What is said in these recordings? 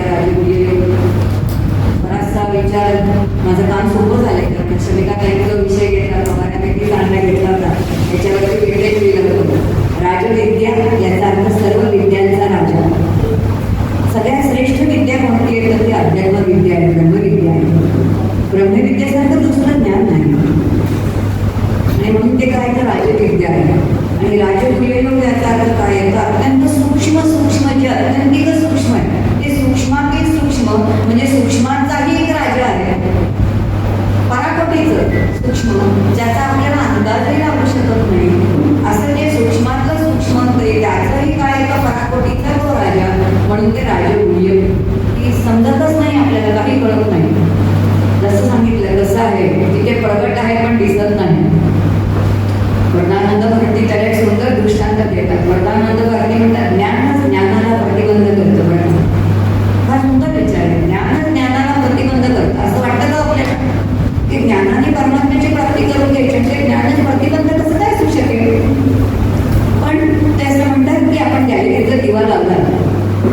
राजकीय बराचसा विचार माझं काम सोपं झालंय. कारण शमिका ताईंचा विषय घेतला होता, बऱ्यापैकी चांगला घेतला होता, त्याच्यावरती विवेक लिहिलं होतं. राजविद्या याचा अर्थ सर्व विद्यांचा राजा. सगळ्यात श्रेष्ठ विद्या कोणती आहे तर ती अध्यात्म विद्या आहे, ब्रह्मविद्या आहे. ब्रह्मविद्येसारखं दुसरं ज्ञान नाही आणि म्हणून ते काय तर राजविद्या आहे. आणि राजगुल्ययोग याचा अर्थ काय आहे तर अत्यंत सूक्ष्म सूक्ष्म जे अत्यंतिक सूक्ष्म आहे ते सूक्ष्मातील सूक्ष्म म्हणजे सूक्ष्मांचाही एक राजा आहे, पराकोटीचं सूक्ष्म ज्याचा आपल्याला अंदाजही लागू शकत नाही असं जे सूक्ष्मातलं सूक्ष्म त्याचंही काय एका पराकोटीचा तो राजा, म्हणून ते राजगुल्य. ती समजतच नाही, आपल्याला काही कळत नाही. जसं सांगितलं कसं आहे तिथे प्रगट आहे पण दिसत नाही. वर्णानंद भारती त्याला एक सुंदर दृष्टांत देतात. वर्णानंद भारती म्हणतात ज्ञानच ज्ञानाला प्रतिबंध करतं. हा सुंदर विचार आहे, ज्ञानच ज्ञानाला प्रतिबंध करतं. असं वाटतं का आपल्याला की ज्ञानाने परमात्म्याची प्राप्ती करून घ्यायची म्हणजे ज्ञानच प्रतिबंध कसं काय असू शकेल? पण ते असं म्हणतात की आपण गॅलरीचा दिवा लावला,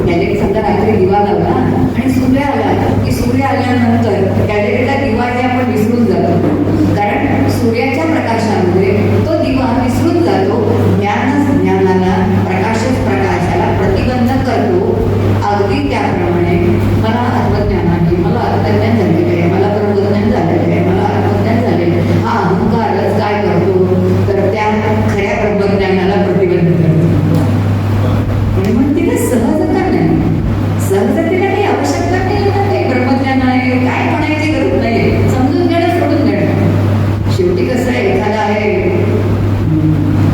गॅलरी समजा रात्री दिवा लावला आणि सूर्य आला की सूर्य आल्यानंतर गॅलरीचा दिवा हे आपण विसरून जातो. कारण सूर्याच्या प्रकाशामध्ये तो दिवा विसरून जातो. ज्ञानच ज्ञानाला प्रकाशच प्रकाशाला प्रतिबंध करतो. अगदी त्याप्रमाणे मला आत्मज्ञान आहे, मला आत्मज्ञान झालेलं आहे, मला ब्रह्मज्ञान झालेलं आहे, मला आत्मज्ञान झालेलं आहे, हा अहंकारच काय करतो तर त्या खऱ्या ब्रह्मज्ञानाला प्रतिबंध करतो. म्हणून तिला सहजता नाही, सहजतेला काही आवश्यकता नाही ना. ते ब्रह्मज्ञान आहे काय म्हणायची गरज नाही, समजून घेणं सोडून देणं. शेवटी कसं आहे, एखादा आहे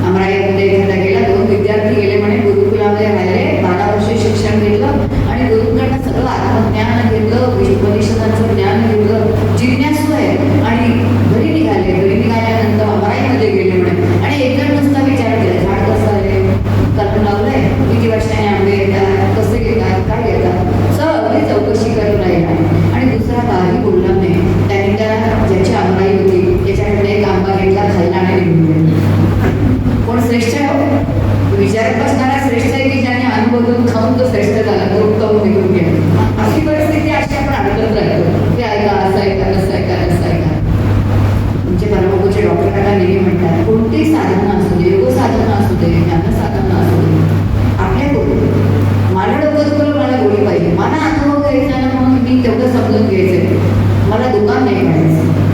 अमराईमध्ये एखादा गेला, 2 विद्यार्थी गेले म्हणे गुरुकुलामध्ये राहिले, 12 वर्षे शिक्षण घेतलं आणि गुरुकडनं सगळं आत्मज्ञान घेतलं, विश्वपरिषदांचं ज्ञान घेतलं, जिज्ञासू आहे आणि घरी निघाले. घरी निघाल्यानंतर अमराईमध्ये गेले म्हणे आणि एक जण नुसता विचार केला झाड कसं आहे, करून लावलंय, किती वर्षाने आंबे येतात, कसे घेतात, काय घेतात, सगळी चौकशी करून राहिला आणि दुसरा काही बोलला नाही. त्याने त्या ज्याची आंबाई होती त्याच्याकडे एक आंबा घेतला, खाल्ला आणि निघून गेला. कोण श्रेष्ठ आहे? विचारत बसणारा श्रेष्ठ आहे की ज्याने अनुभवून खाऊन तो श्रेष्ठ झाला, तो खाऊन निघून गेला. अशी परिस्थिती अशी आपण अडकत राहतो. ते ऐका, असं ऐका, तसं ऐका, तसं ऐका. तुमचे परमपूज्य डॉक्टर आता नेहमी म्हणतात कोणतीही साधना असू दे, योग साधना असू दे, ज्ञान साधना असू दे, आपल्या गोळी मला डोकं दुखलं, मला गोळी पाहिजे, मला अनुभव घ्यायचा ना म्हणून मी तेवढं समजून घ्यायचं, मला दुकान नाही करायचं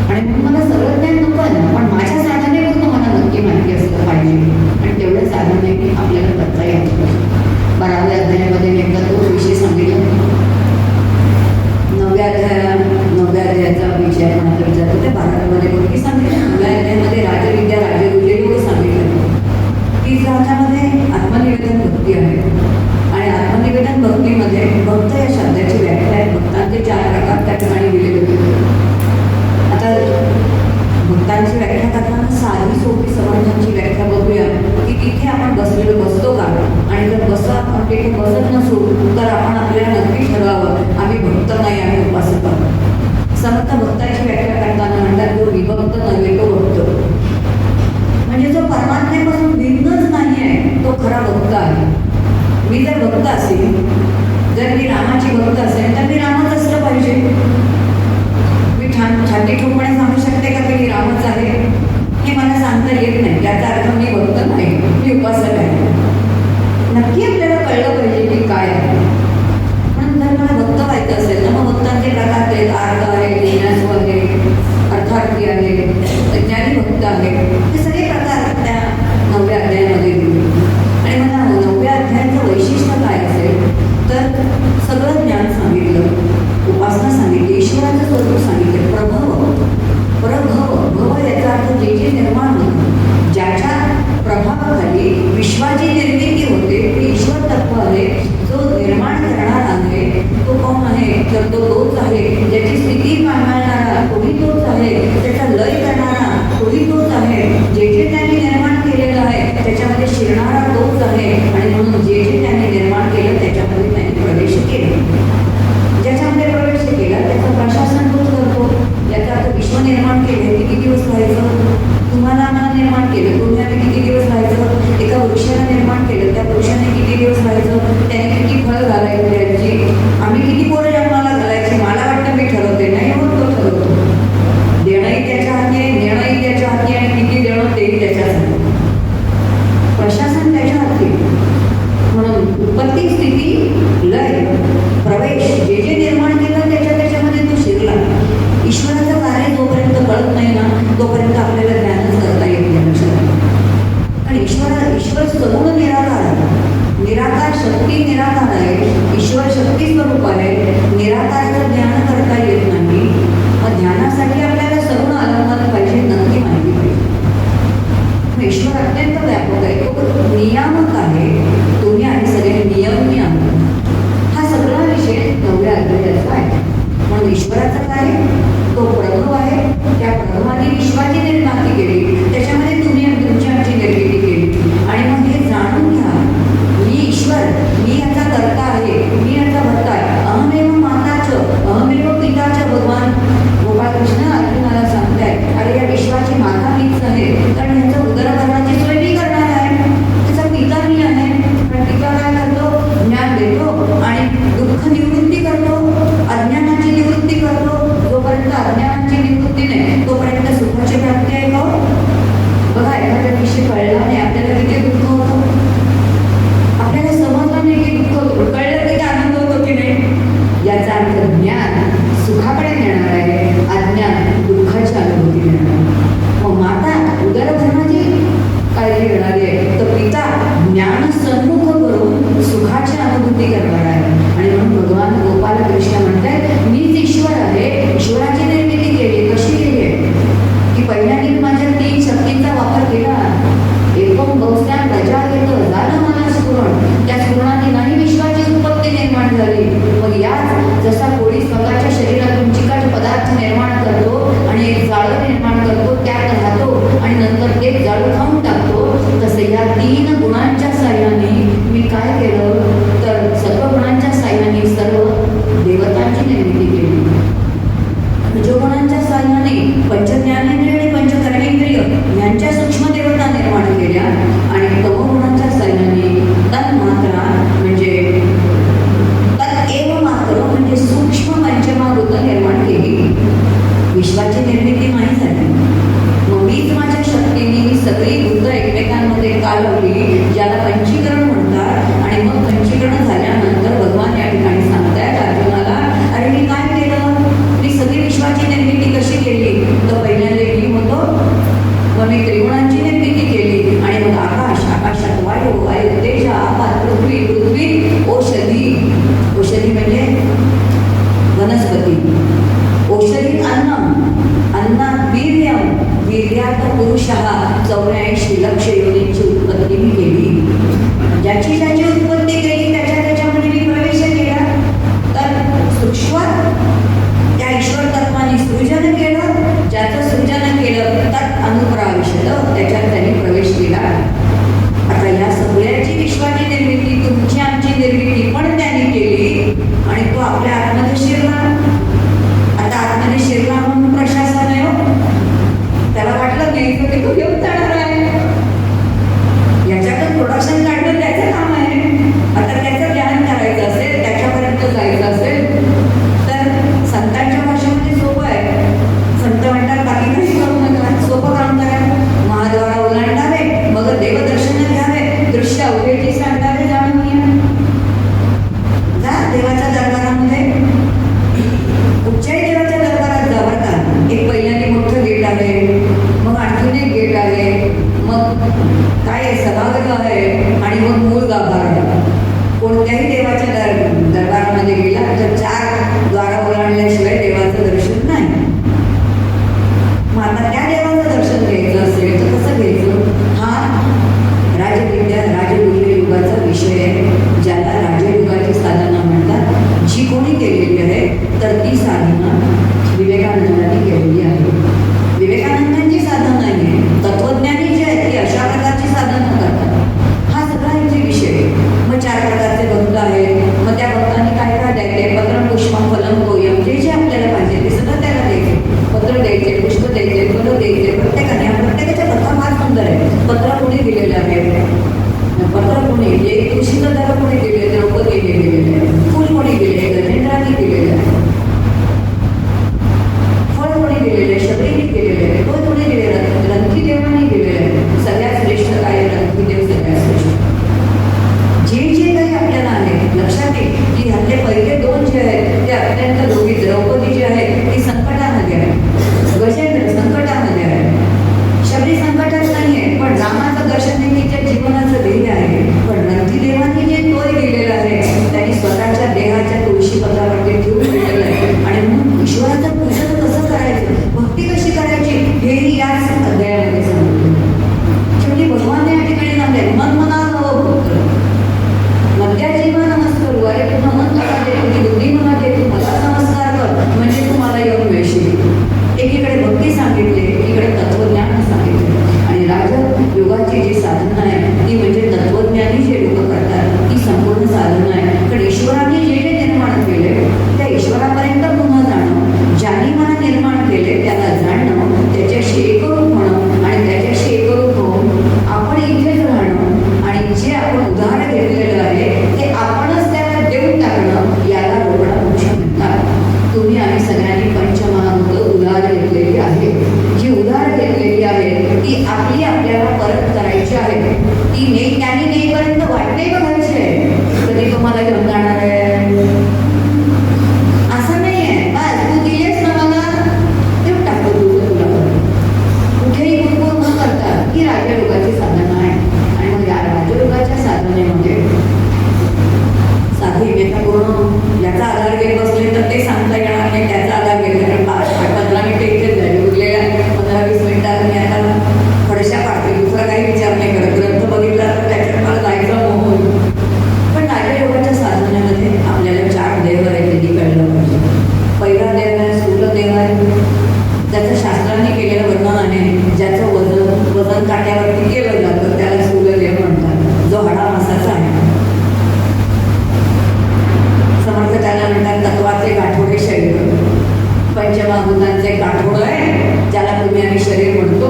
आणि म्हणून मला सगळं ज्ञान नको आहे ना, पण माझ्या साधनेवरून मला नक्की माहिती असलं पाहिजे आणि तेवढं साधने आपल्याला करता येतं. 12व्या अध्यायामध्ये नेमका तो विषय सांगितला. 9व्या अध्यायाचा विषय आपण आता विचारतो त्या 12मध्ये कोणती सांगितलं. 9व्या अध्यायामध्ये राजविद्या राजगुल्ययोग सांगितलं. 30 अध्यायामध्ये आत्मनिवेदन भक्ती आहे आणि आत्मनिवेदन भक्तीमध्ये भक्त या शब्दाची व्याख्या आहे. भक्तांचे 4 प्रकार त्या ठिकाणी दिले गेले. आता भक्तांची व्याख्या करताना साधी सोपी समर्थांची व्याख्या बघूया की तिथे आपण बसतो का आणि जर आपण तिथे बसत नसू तर आपण आपल्याला नक्की ठरवावं आम्ही भक्त नाही, आम्ही उपासक आहोत. समर्थ भक्ताची व्याख्या करताना म्हणतात जो विभक्त नव्हे तो भक्त, म्हणजे जो परमात्म्यापासून भिन्नच नाही आहे तो खरा भक्त आहे. मी जर भक्त असेल, जर मी रामाची भक्त असेल तर मी रामच असलं पाहिजे. मी छाती ठोकपणे सांगू शकते का की मी रामच आहे हे मला सांगता येत नाही. त्याचा अर्थ मी भक्त नाही, मी उपासक आहे. नक्की आपल्याला कळलं पाहिजे की काय आहे. म्हणून जर मला भक्त व्हायचं असेल तर मग भक्तांचे प्रकार आहेत. आर्थ आहे, जिज्ञासू आहे, अर्थार्थी आहे, ज्ञानी भक्त आहे, हे सगळे प्रकार त्या 9व्या अध्यायामध्ये दिले. आणि मला 9व्या अध्यायाचं वैशिष्ट्य काय असेल तर सगळं ज्ञान सांगितलं. ईश्वराचं काय? तो प्रभू आहे. त्या प्रभूने विश्वाची निर्मिती केली, त्याच्यामध्ये तुम्ही तुमची आमची निर्मिती केली. आणि मग हे जाणून घ्या, मी ईश्वर, मी याचा कर्ता आहे, मी याचा भक्त आहे. अहमेव माताचं, अहमेव पिताचं. भगवान गोपाळकृष्ण अर्जुनाला सांगतायत, अरे या विश्वाची माता मीच आहे, कारण ह्याचं उदरभरणाची सोय मी करणार आहे. त्याचा पिता मी आहे. पण पिता काय करतो? ज्ञान देतो आणि दुःख निवृत्ती करतो, अज्ञानाची निवृत्ती करतो. जोपर्यंत अज्ञानाची निवृत्ती नाही तोपर्यंत सुखाची प्राप्ती आहे का? बघा, एखाद्या विषय कळला नाही आपल्याला किती दुःख होतं. आपल्याला समजलं नाही की दुःख होतं, कळलं की आनंद होतो की नाही. याचा अर्थ ज्ञान सुखाकडे नेणार आहे, अज्ञान दुःखाची अनुभूती देणार आहे. मग माता उदरभरणाची काळजी घेणारी आहे, तर पिता ज्ञान सन्मुख करून सुखाची अनुभूती करणार आहे. आणि म्हणून भगवान गोपालकृष्ण म्हणतात, मीच ईश्वर आहे. ईश्वराची निर्मिती केली. कशी केली आहे? की पहिल्यांदा माझ्या 3 शक्तींचा वापर केला. एकम बहुस्त्यान प्रजा येतं, झालं मला स्फुरण. त्या स्फुरणाने नाही विश्वाची उत्पत्ती निर्माण झाली. मग याच जसा कोळी स्वतःच्या शरीरातून चिकट पदार्थ निर्माण करतो आणि एक जाळं निर्माण करतो, त्यात राहतो आणि नंतर एक जाळं खाऊन टाकतो, तसे या 3 गुणांच्या साह्याने मी काय केलं तर सत्वगुणांच्या साह्याने सर्व देवतांची निर्मिती केली. रजोगुणांच्या साह्याने पंचज्ञानेंद्रिय आणि पंचकर्मेंद्रिय यांच्या सूक्ष्म देवता निर्माण केल्या. आणि तमोगुणांच्या साह्याने तन्मात्रा म्हणजे तत्एव मात्र म्हणजे सूक्ष्म पंचमावृत निर्माण केली. विश्वाची निर्मिती नाही झाली. मग मीच माझ्या शक्तीने ही सगळी भूत एकमेकांमध्ये कालवली, ज्याला पंचीकरण म्हणतात. आणि मग पंचीकरण झाल्यानंतर भगवान या ठिकाणी सांगतायत अर्जुनाला, अरे मी काय केलं? मी सगळी विश्वाची निर्मिती कशी केली? तर पहिल्यांदा मी होतो, मग मी त्रिगुणांची निर्मिती केली. आणि मग आकाश, आकाशात वायू, वायू तेज, आकाश, पृथ्वी, पृथ्वी औषधी. औषधी म्हणजे वनस्पती. औषधीत अन्न, अन्नात वीर्यम, वीर्यात पुरुषः 84 लक्ष योनींची उत्पत्ती मी केली. ज्याची ज्याची उत्पत्ती केली त्याच्यामध्ये मी प्रवेश केला. तर सूक्ष्म त्या ईश्वर तत्वाने सृजन केलं. ज्याचं सृजन केलं तत् अनुप्राविशत, त्याच्यात त्यांनी प्रवेश केला. आता या सगळ्याची विश्वाची निर्मिती, तुमची आमची निर्मिती पण त्यांनी केली. आणि तो आपल्या आतमध्ये शिरला. आता आतमध्ये शिरला म्हणून प्रशासन आहे हो. त्याला वाटलं नाही की तो घेऊन जाणार आहे. याच्यातून प्रोडक्शन काढणं त्याचं काम आहे. आता त्याचं ध्यान करायचं असेल, त्याच्यापर्यंत जायचं असेल तर संतांच्या भाषेमध्ये सोपं आहे. संत म्हणतात बाकी काही करू नका, सोपं काम करा. महाद्वारा ओलांडावे, मग देवदर्शन घ्यावे, दृश्य अवघेची सांगावे, जाणून घ्या. जा देवाच्या दरबारामध्ये, कुठच्याही देवाच्या दरबारात जा बरं का. एक पहिल्याने मोठं गेट आहे, मग आणखीन एक गेट आहे, मग काय आहे सभागृह आहे, आणि मग मूळ गाभार आहे. कोणत्याही देवाच्या दरबारामध्ये गेला तर 4 द्वारा ओलांडल्याशिवाय देवाचं दर्शन नाही. मग आता त्या देवाचं दर्शन घ्यायचं असेल तर कसं घ्यायचं? हा राजविद्या राजगुह्य युगाचा विषय आहे, ज्याला राजयुगाची साधना म्हणतात. जी कोणी केलेली आहे तर ती साधना विवेकानंदांनी केलेली आहे. विवेकानंदांची साधना नाही आहे, तत्वज्ञानी जे आहेत ती अशा प्रकारची साधना करतात. हा सगळा इथे विषय आहे. मग 4 प्रकारचे भक्त आहेत. मग त्या भक्तांनी काय काय द्यायचे? पत्रम पुष्पम फलम तोयम, जे जे आपल्याला पाहिजे ते सगळं त्याला द्यायचे. पत्र द्यायचे, पुष्प द्यायचे, फलं द्यायचे प्रत्येकाने. प्रत्येकाच्या कथा फार सुंदर आहे. पत्र कोणी दिलेलं आहे? पत्र कोणी, एक तुळशीचं त्याला कोणी दिले? द्रौपदीने दिलेलं आहे. फुल कोणी दिले? गजेंद्राने दिलेलं आहे. फळ कोणी दिलेलं आहे? शबरीने दिलेलं आहे. तो कोणी दिलेला आहे? रंगीदेवाने दिलेलं आहे. सगळ्यात श्रेष्ठ काय? रंगीदेव सगळ्यात श्रेष्ठ. जे जे काही आपल्याला आहे लक्षात येईल की ह्यातले पहिले 2 जे आहेत ते अत्यंत दोघी. द्रौपदी जी आहे ती संकटामध्ये आहे, गजेंद्र संकटामध्ये आहे, शबरी संकटात नाही आहे. पण रामाचं दर्शन हे तिच्या जीवनाचं ध्येय आहे. पण रंगीदेवाने जे तोय दिलेला आहे त्यांनी स्वतःच्या देहाच्या तुळशी पत्रावरती ठेवून दिलेलं आहे. आणि म्हणून ईश्वराचं पूजन कसं करायचं, भक्ती कशी करायची, हेही याच अध्यायामध्ये सांगितलं. शेवटी भगवान या ठिकाणी सांगते, मन मनात हवं भक्त, मध्याजीवा नमस्कार. अरे तुझं मन मला दे, तुझी बुद्धी मला दे, तू मला नमस्कार कर. म्हणजे त्याचा आधार घेत बसले तर ते सांगता येणार नाही त्याचा आधार घेतला. कारण 15 मिनिटं इथेच झाली, उरलेल्या 15-20 मिनिटात मी आता फडशा पाडते, दुसरा काही विचार नाही करत. ग्रंथ बघितला तर त्याच्यात मला जायचा मोह होईल. पण राजयोगाच्या साधनेमध्ये आपल्याला 4 देह आहेत हे कळलं पाहिजे. पहिला देह आहे स्थूल देह आहे, त्याचं शास्त्राने केलेलं वर्णन आहे. ज्याचं वजन काट्यावरती केलं जातं त्याला स्थूल देह म्हणतात, जो हाडामासाचा आहे. समर्थ त्याला म्हणतात तत्वाचे गाठोडे शरीर. पंचमहाभूतांचे गाठोड आहे, ज्याला तुम्ही आम्ही शरीर म्हणतो,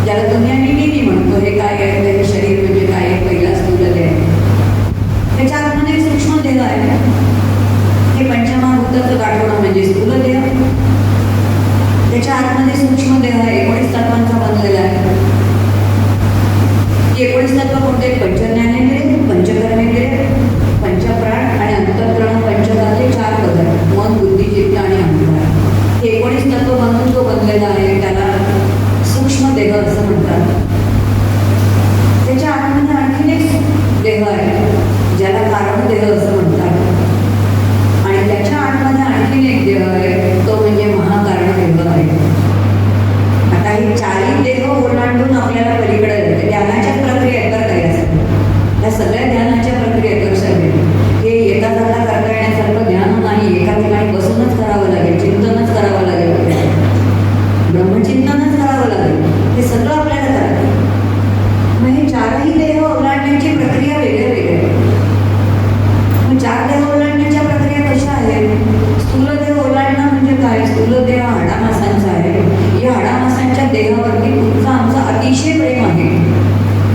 ज्याला तुम्ही आम्ही निधी म्हणतो. हे काय आहे, ते शरीर म्हणजे काय आहे, पहिला स्थूल देह. त्याच्या आतमध्ये सूक्ष्म देह आहे. हे पंचमहाभूताचं गाठोड म्हणजे स्थूल देह. त्याच्या आतमध्ये सूक्ष्म देह आहे, 19 तत्वांचा बनलेला आहे. 19 तत्व कोणते? पंचज्ञानेंद्रिय, पंचकर्मेंद्रिय, पंचप्राण आणि अंतःकरण, पंचधातू, 4 पदार्थ, मन, बुद्धी, चित्त आणि अहंकार. 19 तत्व बनवून जो बनलेला आहे त्याला सूक्ष्म देह असं म्हणतात. त्याच्या आतमध्ये आणखीन एक देह आहे ज्याला कारण देह असं म्हणतात. आणि त्याच्या आतमध्ये आणखीन एक देह आहे, तो म्हणजे महाकारण देह आहे. आता हे 4ही देह ओलांडून आपल्याला पलीकडे जाते. ध्यानाच्या प्रक्रियेत तर काही असतं, या सगळ्या ध्यानाच्या प्रक्रियेत लक्षात घ्या. हे येता जाता करता येण्यासारखं ध्यान नाही. एका ठिकाणी बसूनच करावं लागेल, चिंतनच करावं लागेल, ब्रह्मचिंतनच करावं लागेल. हे सगळं आपल्याला करावं. मग हे 4ही देह ओलांडण्याची प्रक्रिया वेगळ्या वेगळ्या. मग 4 देह ओलांडण्याच्या प्रक्रिया कशा आहेत? स्थूल देह ओलांडणं म्हणजे काय? स्थूल देह हाडामासांचा आहे. या हाडामासांच्या देहावरती तुमचं आमचं अतिशय प्रेम आहे.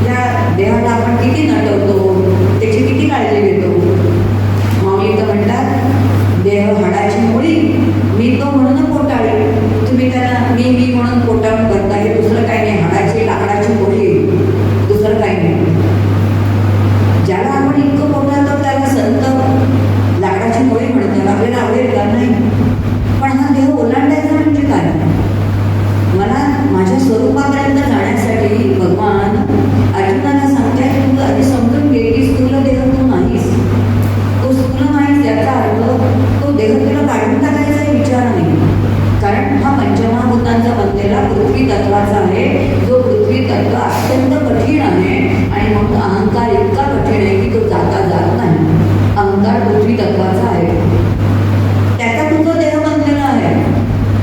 या देहाला आपण किती नटवतो, त्याची किती काळजी घेतो. माऊली तर म्हणतात देह हाडाची मुळी, मी तो म्हणून पोटाळी. तुम्ही त्याला मी म्हणून पोटाळून करता. हे दुसरं काही नाही, हाडाची लाकडाची मुळी, दुसरं काही नाही. ज्याला आपण इतकं पोटाळतो त्याला संत लाकडाची मुळी म्हणतात. आपल्याला आवडेल का? नाही. पण हा देह ओलांडायचा म्हणजे काय? मला माझ्या स्वरूपापर्यंत जाण्यासाठी भगवान अर्जुनाला सांगताय तू आधी समजून घे की स्थूल देह तू नाहीस, तो स्थूल नाहीस. याचा अर्थ तो देह तुला काढून टाकायचा विचार नाही. कारण हा पंचमहाभूतांचा बनलेला पृथ्वी तत्वाचा आहे, जो पृथ्वी तत्व अत्यंत कठीण आहे. आणि म्हणून अहंकार इतका कठीण आहे की तो जाता जात नाही. अहंकार पृथ्वी तत्वाचा आहे, त्याचा तुझा देह बनलेला आहे.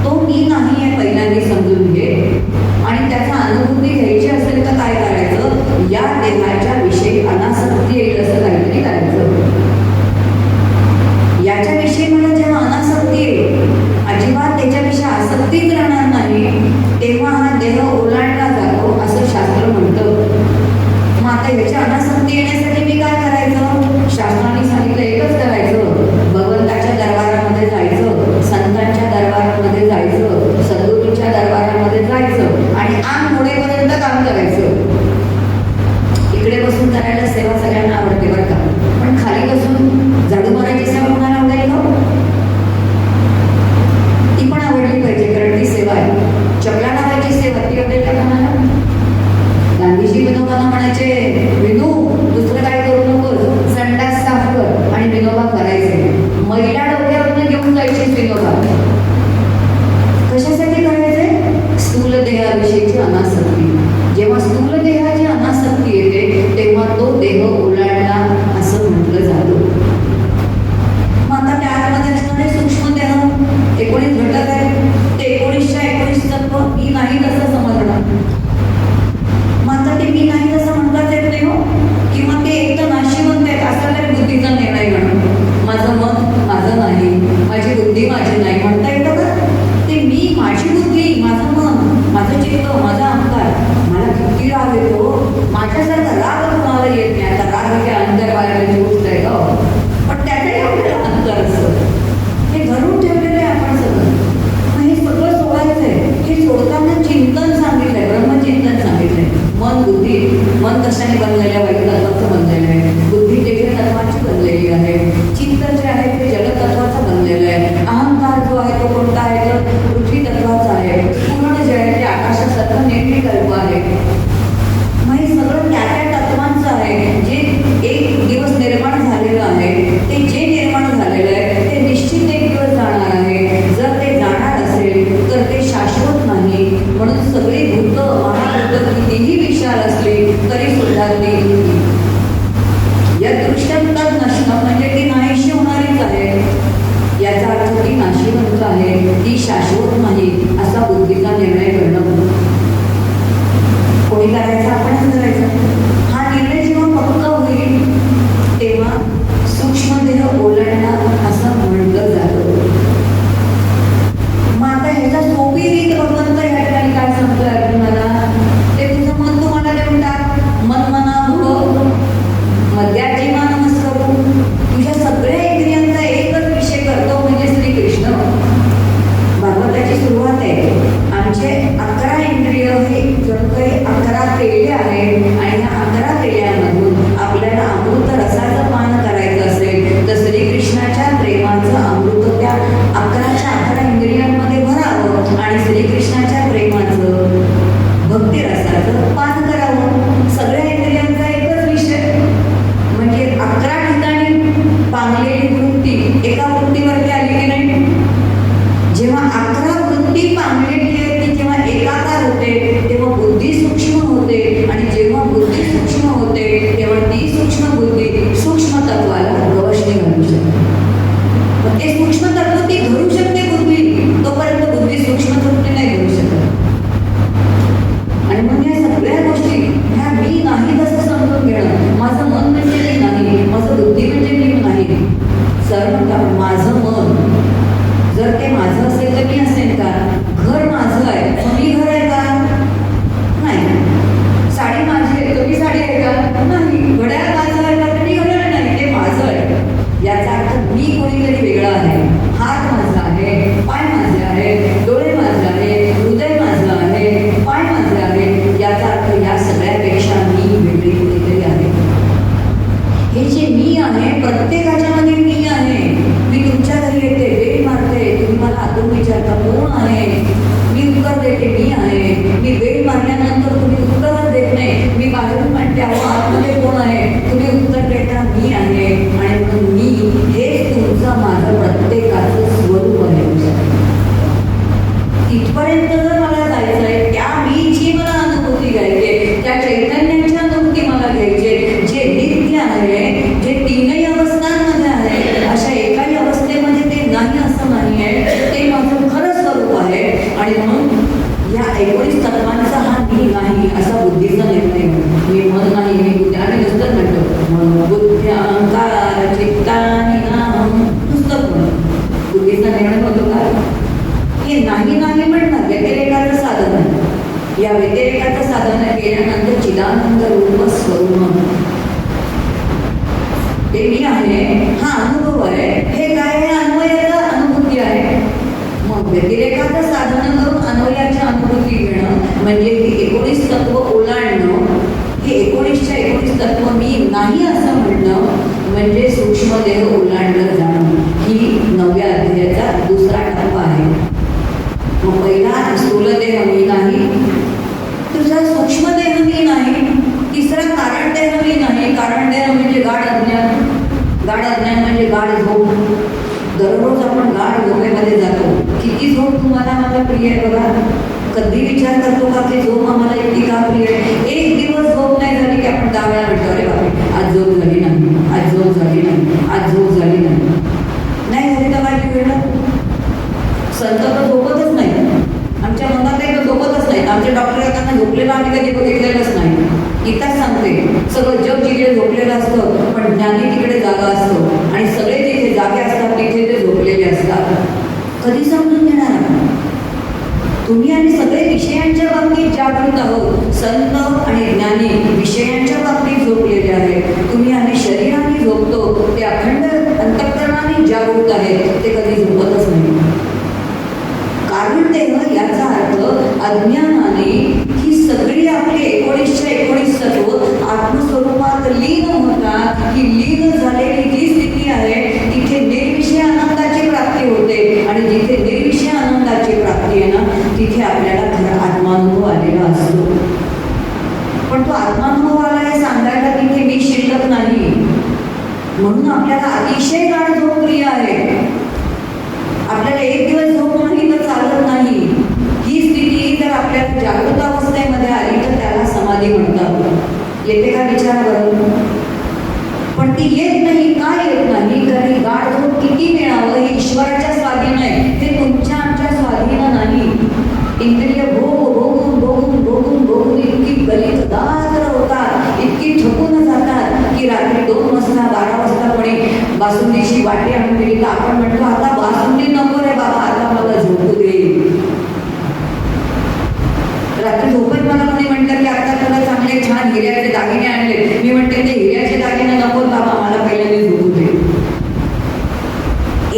तो मी नाही आहे पहिल्यांदा समजून घे. आणि त्याचा अनुभूती घ्यायची असेल तर काय करायचं? या देहाच्या विषयी अनासक्ती येईल असं काहीतरी करायचं. याच्याविषयी मला जेव्हा अनासक्ती येईल, अजिबात त्याच्याविषयी आसक्तीच राहणार नाही, तेव्हा हा देह ओलांडला जातो असं शास्त्र म्हणतं. मग आता ह्याची अनासक्ती येण्यासाठी मी काय करायचं? शास्त्राने सांगितलं एकच करायचं, भगवंताच्या दरबारामध्ये जायचं, संतांच्या दरबारामध्ये जायचं, सद्गुरूंच्या दरबारामध्ये जायचं आणि आंग मोडेपर्यंत काम करायचं. इकडे बसून करायला सेवा सगळ्यांना आवडते बरं का, पण खाली बसून झाडू मारायची सेवा कोणाला आवडेल का? ती पण आवडली पाहिजे, कारण ती सेवा आहे. चपला लावायची सेवा ती आवडेल का कोणाला? गांधीजी विनोबांना म्हणायचे, विनू दुसरं काय करू नकोस, संडास साफ कर. आणि विनोबा करायचे. महिला डोक्यावरून घेऊन जायचे विनोबा. कशासाठी करायचे? स्थूल देहाविषयीची अनासक्ती. जेव्हा स्थूल देहाची अनासक्ती येते तेव्हा तो देह ओलांडला असं म्हटलं जातं. मग आता त्यामध्ये असणारे सूक्ष्म देह 19 घटक आहेत. ते 19च्या 19 तत्व मी नाही तसं समजणार. मग आता ते मी नाही तसं म्हणताच येत नाही हो. किंवा ते एक तर नाशिवंत आहेत असं तरी बुद्धीचा निर्णय म्हणून माझं मन माझं नाही, माझी बुद्धी माझी नाही म्हणता येतं का? ते मी, माझी बुद्धी, माझं मन, माझं चित्त, माझा अहंकार, मला किती राग येतो ती शाश्वत नाही असा बुद्धीचा निर्णय करणं. कोणी करायचा? आपणच करायचा. हा निर्णय जेव्हा पक्का होईल तेव्हा सूक्ष्म देह ओलांडणार असं म्हटलं जातं. मग आता ह्याचा सोपी रीत भगवंत या ठिकाणी काय सांगतोय अर्जुनाला? ते तुझं मन तुम्हाला देऊन टाक. मन मना हो मध्याजीमा नमस्कारू. तुझ्या सगळ्या इंद्रियांचा एकच विषय करतो म्हणजे श्रीकृष्ण. भागवताची सुरुवात आहे. आमचे 11 इंद्रिय हे जणू काही 11 पेढे आहेत आणि ह्या 11 पेढ्यांमधून आपल्याला अमृत रसाचं पान करायचं असेल तर श्रीकृष्णाच्या प्रेमाचं अमृत त्या 11च्या इंद्रियांमध्ये भरावं आणि श्रीकृष्णाच्या प्रेमाचं भक्ती रसाचं पान करावं. सगळ्या इंद्रियांचा एकच विषय म्हणजे 11 ठिकाणी पांगलेली वृत्ती एका वृत्तीवरती आली की नाही. जेव्हा 11 वृत्ती पांगलेली आहे ती जेव्हा एकाकार होते तेव्हा बुद्धी सूक्ष्म होते आणि जेव्हा बुद्धी सूक्ष्म होते तेव्हा ती सूक्ष्म बुद्धी सूक्ष्म तत्वाला गवसणी घालू शकते. मग ते सूक्ष्म तत्व ती धरू शकते बुद्धी, तोपर्यंत बुद्धी सूक्ष्म तत्व नाही धरू शकत. आणि मग या सगळ्या गोष्टी ह्या मी नाही तसं समजून घेणं. माझं मन म्हणजे मी नाही, माझं बुद्धी म्हणजे मी नाही. सर म्हणतात माझं मन जर ते माझं असेल तर मी असेल का? घर माझं आहे मग मी घर आहे का? नाही. साडी माझी आहे तर मी साडी आहे का? नाही. घड्याळ माझं आहे का? तर मी घड्याळ नाही, ते माझं आहे. याचा अर्थ मी कोणीतरी वेगळा आहे. हात माझा आहे, पाय माझे आहे, डोळे माझे आहे, हृदय माझं आहे, पाय माझे आहे. याचा अर्थ या सगळ्यापेक्षा मी वेगळी कोणीतरी आहे. हे जे मी आहे प्रत्येकाच्या मध्ये मी आहे. मी तुमच्या घरी येते, वेळ मारते, तुम्ही मला आतून विचारता कोण आहे, मी उत्तर देते मी आहे. मी वेळ मारल्यानंतर तुम्ही उत्तरच देत नाही, मी बाहेरून म्हणते अहो आतमध्ये कोण आहे, तुम्ही उत्तर देता मी आहे. आणि म्हणून मी हे तुमचं माझं प्रत्येकाचं स्वरूप आहे. तिथपर्यंत जर मला जायचं आहे त्या मीची मला अनुभूती घ्यायची आहे, त्या चैतन्याची अनुभूती मला घ्यायची आहे जे नित्य आहे, जे तीनही अवस्थांमध्ये आहे. अशा एकाही अवस्थेमध्ये ते नाही असं नाही आहे, ते माझं खरं स्वरूप आहे. आणि मग या 19 तत्वांचा हा मी नाही असा बुद्धीचा निर्णय. मी मन नाही, मी बुद्धी. आम्ही नुसतं म्हणतो मन बुद्धी अहंकार चित्तानी नाम, नुसतं बुद्धीचा निर्णय होतो का? हे नाही नाही म्हणणं व्यतिरेकाचं साधन आहे. या व्यतिरेकाचं साधन केल्यानंतर चिदानंद रूप स्वरूप ते मी आहे हा अनुभव आहे. हे काय आहे? अन्वयाचा अनुभूती आहे. मग व्यतिरेकाचं साधन करून अन्वयाची अनुभूती घेणं म्हणजे ही 19 तत्व ओलांडणं. हे 19च्या 19 तत्व मी नाही असं म्हणणं म्हणजे सूक्ष्मदेह ओलांडलं जाणं. ही 9व्या अध्यायाचा दुसरा टप्पा आहे. मग पहिला स्थूलदेह मी नाही, दुसरा सूक्ष्मदेह मी नाही, तिसरा कारण देह मी नाही. कारण देह म्हणजे गाढ अज्ञान. गाढ अज्ञान म्हणजे गाढ झोप. दररोज आपण गाढ झोपेमध्ये जातो. किती झोप तुम्हाला मला प्रिय आहे बघा. कधी विचार करतो का की झोप आम्हाला इतकी का प्रिय आहे? एक दिवस झोप नाही झाली की आपण 10 वेळा म्हणतो अरे बापरे आज झोप झाली नाही, आज झोप झाली नाही, आज झोप झाली नाही. नाही झाली तर काय वेळ संत तर झोपतच नाही. आमच्या मनात तर झोपतच नाहीत. आमचे डॉक्टर त्यांना झोपलेलं आम्ही कधी बघितलेलंच नाही. इथंच सांगते सगळं जग जिकडे झोपलेलं असतं पण ज्ञानी तिकडे जागा असतो आणि सगळे जिथे जागे असतात तिथे ते झोपलेले असतात. कधी समजून घेणार? तुम्ही आणि सगळे विषयांच्या बाबतीत जागृत आहोत. संत आणि ज्ञानी विषयांच्या बाबतीत झोपलेले आहेत. तुम्ही आम्ही शरीराने झोपतो, ते अखंड अंतःकरणाने जागृत आहेत, ते कधी झोपतच नाही. कारण देह याचा अर्थ अज्ञानाने ही सगळी आपली 19च्या 19 तत्व आत्मस्वरूपात लीन होतात. ही लीन झालेली जी स्थिती आहे तिथे निर्विषय आनंदाची प्राप्ती होते आणि जिथे निर्विषय आनंदाची प्राप्ती आहे ना तिथे आपल्याला खरा आत्मानुभव आलेला असतो. पण तो आत्मानुभव आला हे सांगायला तिथे मी शिल्लक नाही. म्हणून आपल्याला अतिशय गाढ झोप प्रिय आहे.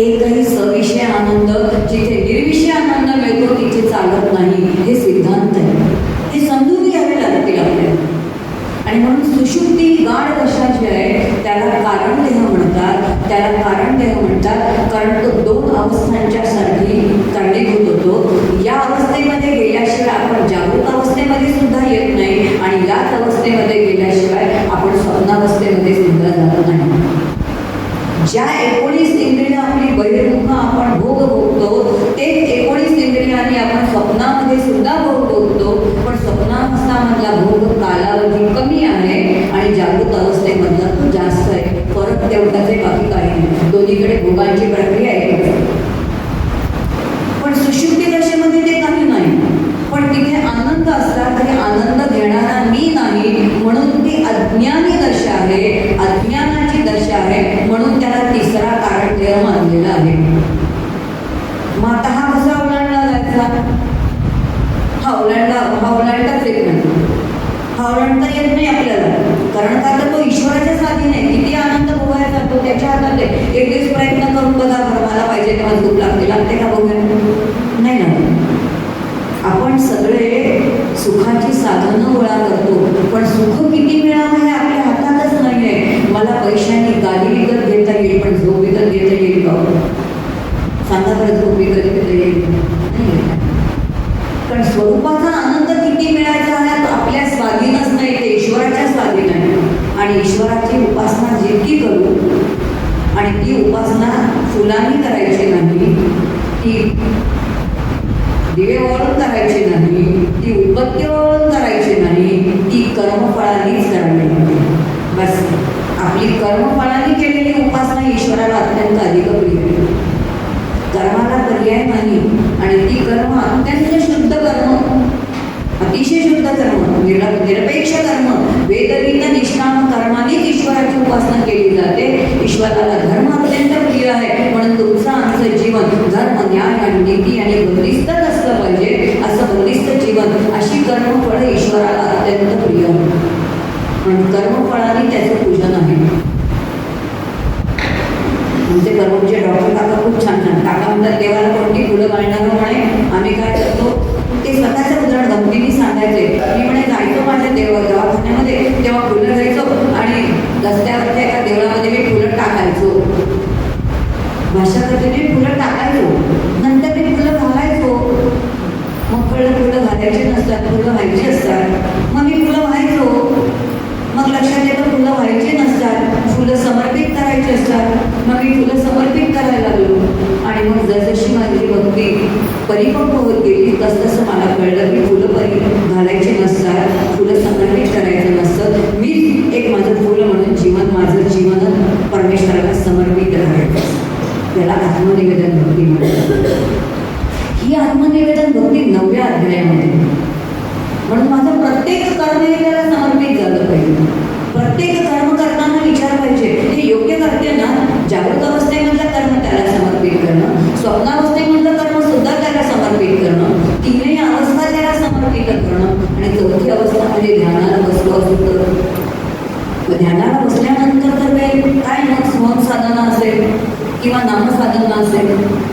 एकही सविषय आनंद, जिथे निर्विषय आनंद मिळतो तिथे चालत नाही, हे सिद्धांत आहे. हे समजून घ्यावे लागतील आपल्याला. आणि म्हणून सुषुप्ती गाढ दशा जी आहे त्याला कारण देह म्हणतात. त्याला कारण देह म्हणतात कारण तो दोन अवस्थांच्या साठी कारणीभूत होतो. या अवस्थेमध्ये गेल्याशिवाय आपण जागृत अवस्थेमध्ये सुद्धा येत नाही आणि याच अवस्थेमध्ये गेल्याशिवाय आपण स्वप्नावस्थेमध्ये सुद्धा जात नाही. ज्या 19 इंद्रिय आपली बहिर्मुख आपण भोग भोगतो ते 19 इंद्रियांनी आपण स्वप्नामध्ये सुद्धा भोग भोगतो. पण स्वप्नावस्थामधला भोग कालावधी कमी आहे आणि जागृत अवस्थेमधला तो जास्त आहे. फरक तेवढाच आहे, बाकी काही नाही. दोन्हीकडे भोगांची प्रक्रिया आहे. पण सुषुप्ती दशेमध्ये ते काही नाही. पण तिथे आनंद असला तरी आनंद घेणारा मी नाही, म्हणून ती अज्ञानी दशा आहे, अज्ञानाची दशा आहे. म्हणून त्याला तिसरा कारण देह मानलेला आहे. मग आता हा कसा ओलांडला जायचा? हा ओलांडताच येत नाही. हा ओलांडता येत नाही आपल्याला, कारण का तर तो ईश्वराच्या स्वाधीन आहे. किती आनंद भोगायचा तो त्याच्या हातात आहे. एक दिवस प्रयत्न करून बघा, मला पाहिजे तेव्हा झोप लागते का भोगायला? नाही ना. आपण सगळे सुखाची साधनं गोळा करतो, पण सुख किती मिळावं हे आपल्या हातातच नाही आहे. मला पैशांनी गाडी विकत घेता येईल, पण झोप विकत घेता येईल का? सांगा बरं, झोप विकत घेता येईल? पण स्वरूपाचा आनंद किती मिळायचा आहे तो आपल्या स्वाधीनच नाही, ते ईश्वराच्या स्वाधीन आहे. आणि ईश्वराची उपासना जितकी करू, आणि ती उपासना फुलांनी करायची नाही, ती दिवे ओळून करायची नाही, ती उत्पत्ती ओळून करायची नाही, ती कर्मफळानेच करावी लागते. बस आपली कर्मफळाने केलेली उपासना ईश्वराला अत्यंत अधिक प्रिय आहे. कर्माला पर्याय नाही. आणि ती कर्म अत्यंत शुद्ध कर्म, अतिशय शुद्ध कर्म, निरपेक्ष कर्म, वेदविद निष्काम कर्मानेच ईश्वराची उपासना केली जाते. ईश्वराला धर्म अत्यंत प्रिय आहे. म्हणून तुमचं आमचं जीवन धर्म, न्याय आणि नीती आणि बंदिस्तच असलं पाहिजे. असं बंदिस्त जीवन, अशी कर्मफळं ईश्वराला अत्यंत प्रिय आहे. म्हणून कर्मफळाने त्याचं पूजन आहे. आमचे कर्मचे डॉक्टर काका खूप छान काका म्हणतात, देवाला कोणती फुलं घालणार म्हणे. आम्ही काय करतो ते स्वतःचं उदाहरण गमतीने सांगायचे. मी म्हणे जायचो माझ्या दवाखान्यामध्ये, तेव्हा फुलं घ्यायचो आणि रस्त्यावरच्या एका देवळामध्ये मी फुलं टाकायचो. भाषा करते मी फुलं टाकायचो, नंतर मी फुलं घालायचो. मग फुलं घालायचे नसतात, फुलं व्हायची असतात. मग मी फुलं व्हायचो. मग लक्षात येतं फुलं व्हायची नसतात, फुलं समर्पित करायची असतात. मग मी फुलं समर्पित करायला लागलो. आणि मग जसजशी माझी भक्ती परिपक्व होत गेली तसतसं मला कळलं की फुलं घालायची नसतात, फुलं समर्पित करायचं नसतं. मी एक माझं फुलं म्हणून जीवन, माझं जीवन परमेश्वराला समर्पित करायचं. याला आत्मनिवेदन भक्ती म्हणतात. ही आत्मनिवेदन भक्ती 9व्या अध्यायामध्ये. म्हणून माझं प्रत्येक कर्म हे त्याला समर्पित झालं पाहिजे. प्रत्येक कर्म करताना विचार पाहिजे, हे योग्य करते ना? जागृत अवस्थेमधलं कर्म त्याला समर्पित करणं, स्वप्नावस्थेमधलं कर्म सुद्धा त्याला समर्पित करणं, तीनही अवस्था त्याला समर्पित करणं. आणि चौथी अवस्था म्हणजे ध्यानाला बसलो असतो तर ध्यानाला बसल्यानंतर तर काय मग स्मरण साधना असेल किंवा नामसाधना असेल,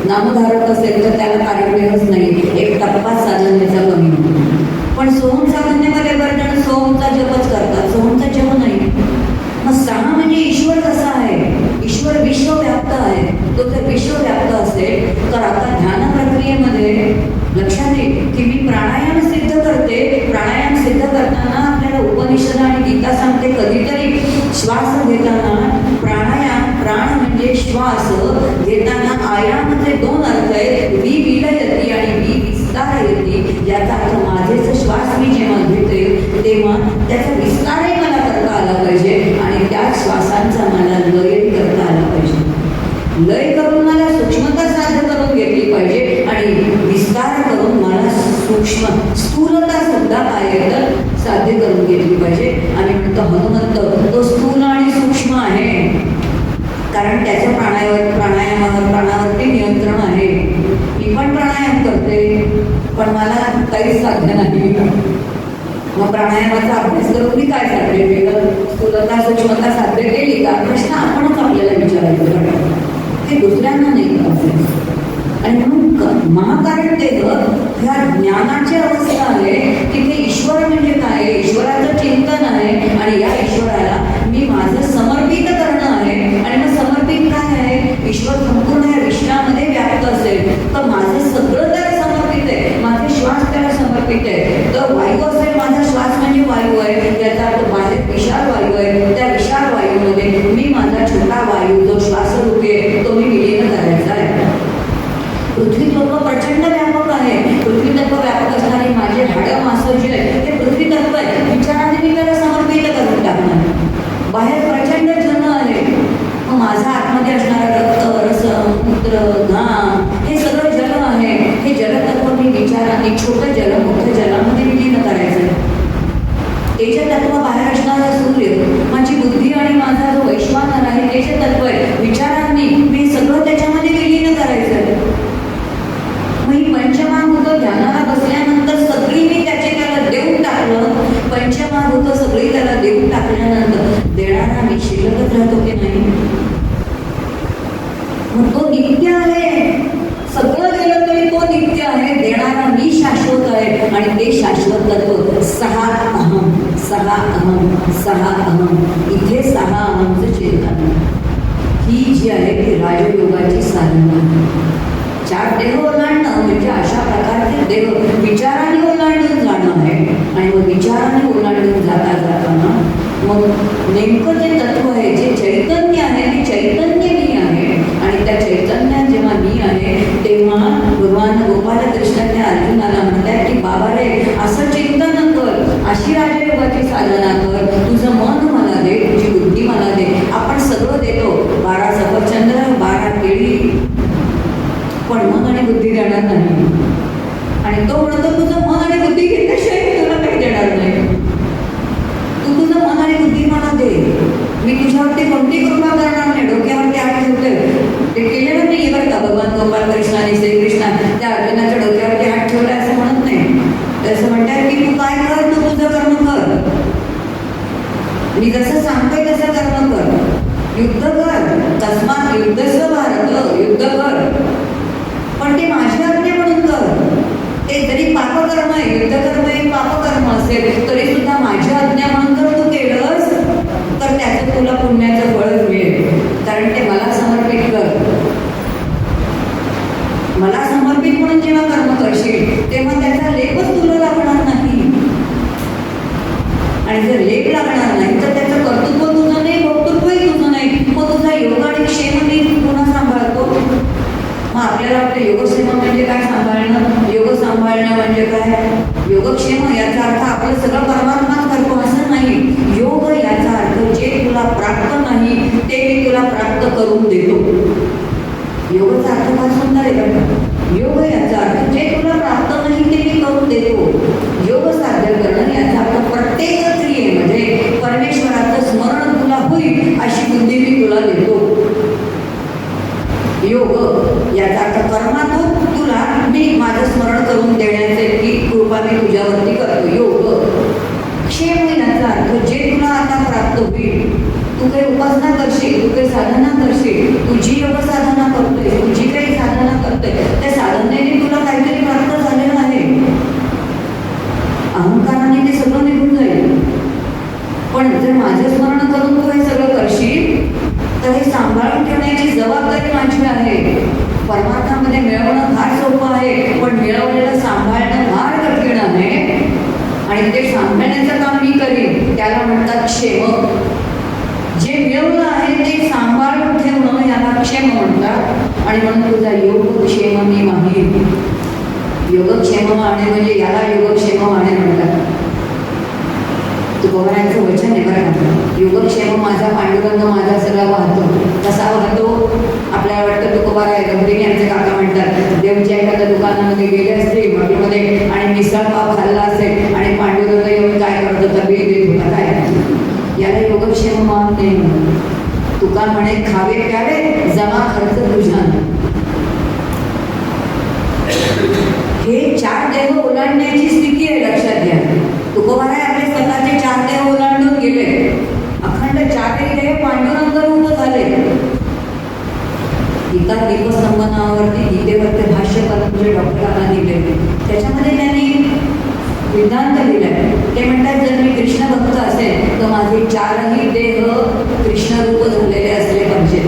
नामधारक असेल तर त्याला कार्यक्रमच नाही. एक टप्पा साधनेचा कमी होतो. पण सोहम साधनेमध्ये बरेच सोहमचा जपच करतात, सोहमचा जप नाही. मग 6 म्हणजे ईश्वर कसा आहे? ईश्वर विश्वव्याप्त आहे. तो जर विश्वव्याप्त असेल तर आता ध्यान प्रक्रियेमध्ये लक्षात येईल की मी प्राणायाम सिद्ध करते. प्राणायाम सिद्ध करताना आपल्याला उपनिषद आणि गीता सांगते कधीतरी श्वास घेताना प्राण म्हणजे श्वास घेताना आयामाचे 2 अर्थ आहेत, विविलयती आणि विस्तारयती. याचा अर्थ माझेच श्वास मी जेव्हा घेते तेव्हा त्याचा विस्तारही मला करता आला पाहिजे आणि त्या श्वासांचा मला लयही करता आला पाहिजे. लय करून मला सूक्ष्मता साध्य करून घेतली पाहिजे आणि विस्तार करून मला स्थूलता सुद्धा काय येतं साध्य करून घेतली पाहिजे. आणि म्हणतो हनुमंत तो स्थूल आणि सूक्ष्म आहे, कारण त्याच्या प्राणावरती नियंत्रण आहे. मी पण प्राणायाम करते, पण मला काहीच साध्य नाही. मग प्राणायामाचा अभ्यास करून मी काय साध्य केलं? स्थूलता सूक्ष्मता साध्य केली का? प्रश्न आपणच आपल्याला विचारायचा. ते दुसऱ्यांना नाही करायचं. आणि म्हणून महाकारण देह ह्या ज्ञानाची अवस्था आहे की ते ईश्वर म्हणजे काय, ईश्वराचं चिंतन आहे आणि या ईश्वराला मी माझं समर्पित करणं आहे. आणि मग समर्पित काय आहे, ईश्वर संपूर्ण या विश्वामध्ये व्याप्त असेल तर माझं सगळं त्याला समर्पित आहे, माझे श्वास त्याला समर्पित आहे. तर वायू असेल, माझा श्वास म्हणजे वायू आहे, याचा अर्थ माझे विशाल वायू आहे, त्या विशाल वायूमध्ये मी माझा छोटा वायू जो श्वासरूपी आहे तो मी विलीन करायचा आहे. पृथ्वी तत्व प्रचंड व्यापक आहे. पृथ्वी तत्व व्यापक असणारी माझे हाडं मासं जे आहे ते पृथ्वी तत्व आहे. विचाराने मी त्याला समर्पित करून टाकणार. बाहेर प्रचंड जन आहे, मग माझा आतमध्ये असणारा रक्त, रस, मूत्र, घाम हे सगळं जल आहे. हे जलतत्व मी विचाराने छोटं जल मोठं जलामध्ये विलीन करायचं. तेज तत्व बाहेर असणारा सूर्य, माझी बुद्धी आणि माझा जो वैश्वानर आहे तेज तत्व आहे. विचारांनी मी सगळं त्याच्यामध्ये विलीन करायचं. मी पंचमहाभूत ध्यानाला बसल्यानंतर सगळी मी त्याला देऊन टाकलं. पंचमहाभूत सगळी त्याला देऊन टाकल्यानंतर देणारा मी शिल्लकच राहतो की नाही. मग तो नित्य आहे. सगळं गेलं तरी तो नित्य आहे. देणारा मी शाश्वत आहे आणि ते शाश्वत तत्व सहा अहम, सहा अहम, सहा अहम. इथे सहा अहमचं चिंतन ही जी आहे ती राजयोगाची साधना. चार देह ओलांडणं म्हणजे अशा प्रकारचे देह विचाराने ओलांडून जाणं आहे. आणि मग विचाराने ओलांडून जाता जाताना मग नेमकं जे तत्व आहे, जे चैतन्य आहे ते चैतन्य मी आहे. आणि त्या चैतन्यात जेव्हा मी आहे तेव्हा भगवान गोपालकृष्णाने अर्जुनाला म्हणतात की बाबा रे, असं चिंतन कर, अशी राजयोगाची साधना कर, तुझं मन मला दे, तुझी बुद्धी मला दे. आपण सगळं देतो, 12 सफरचंद, 12 केळी, पण मन आणि बुद्धी देणार नाही. आणि तो म्हणतो तुझं मन आणि बुद्धी घेतल्याशिवाय तुला काही देणार नाही. तू तुझं मन आणि बुद्धी मला दे, मी तुझ्यावरती कोणती कृपा करणार नाही. डोक्यावरती हात ठेवतोय ते केलेलं नाही बरं का. भगवान गोपाल कृष्णाने श्रीकृष्णा त्या अर्जुनाच्या डोक्यावरती हात ठेवला असं म्हणत नाही. तसं म्हणतात की तू काय कर, तू तुझं कर्म कर, मी जसं सांगतोय तसं कर्म कर, युद्ध कर, तस्मात युद्धस्व भारत, युद्ध कर, पण ते माझी आज्ञा म्हणून कर. ते जरी पापकर्म आहे, युद्धकर्म आहे, पापकर्म असेल तरी सुद्धा माझी आज्ञा म्हणून जर तू केलंस तर त्याचं तुला पुण्याचं फळ मिळेल. कारण ते मला समर्पित कर. मला समर्पित म्हणून जेव्हा कर्म करशील तेव्हा त्याचा लेपच तुला लागणार नाही. आणि जर लेप लागणार नाही तर त्याचं कर्तृत्व तुझं नाही, भोक्तृत्वही तुझं नाही. मग तुझा योग आणि क्षेम मी पुन्हा सांभाळतो. मग आपल्याला आपलं योगक्षेम म्हणजे काय सांभाळणं, योग सांभाळणं म्हणजे काय, योगक्षेम याचा अर्थ आपलं सगळं परमात्माच करतो असं नाही. योग याचा अर्थ जे तुला प्राप्त नाही ते मी तुला प्राप्त करून देतो. योगाचा अर्थ फार सुंदर आहे. योग याचा अर्थ जे तुला प्राप्त नाही ते मी करून देतो. योग साध्य करणं याचा अर्थ प्रत्येक क्रियेमध्ये परमेश्वराचं स्मरण तुला होईल अशी बुद्धी मी तुला देतो. योग याचा अर्थ कर्मातून तुला मी माझं स्मरण करून देण्याचे की कृपा मी तुझ्यावरती करतो. योग क्षेम याचा अर्थ जे तुला आता प्राप्त होईल, तू काही उपासना करशील, तू काही साधना करशील, तुझी योग साधना करतोय, तुझी काही साधना करतोय, त्या साधनेने तुला काहीतरी प्राप्त झालेलं आहे. अहंकाराने ते सगळं निघून जाईल. पण जर माझं स्मरण करून तू हे सगळं करशील तर हे सांभाळून ठेवण्याची जबाबदारी माझी आहे. परमार्थामध्ये मिळवणं फार सोपं आहे, पण मिळवलेलं सांभाळणं फार कठीण आहे. आणि ते सांभाळण्याचं काम मी करीन, त्याला म्हणतात क्षेम. जे मिळवलं आहे ते सांभाळून ठेवणं याला क्षेम म्हणतात. आणि म्हणून तुझा योगक्षेम मी मागीन. योगक्षेम मागणे म्हणजे याला योगक्षेम मागणे म्हणतात. तुकोबारायांचं वचन आहे बरं का. योगक्षेम माझा पांडुरंग माझा सगळा वाहतो. कसा वाहतो आपल्याला वाटतं. तुकोबाराय गमतीने आमचे काका म्हणतात, देवच्या एखाद्या दुकानामध्ये गेले असते हॉटेलमध्ये आणि मिसळ पाव खाल्ला असेल आणि पांडुरंग येऊन काय करतो तर बिल देत होता. काय याला योगक्षेम मान नाही. तुका म्हणे खावे प्यावे जमा खर्च तुझा. हे 4 देह ओलांडण्याची स्थिती आहे, लक्षात घ्या. तुकोबाराय आपले स्वतःचे 4 देह ओलांडून गेले. अखंड 4 देह पांडुरंग रूप झाले. सिद्धांत लिहिलाय. ते म्हणतात जर मी कृष्ण भक्त असेल तर माझे चारही देह कृष्ण रूप झालेले असले पाहिजे.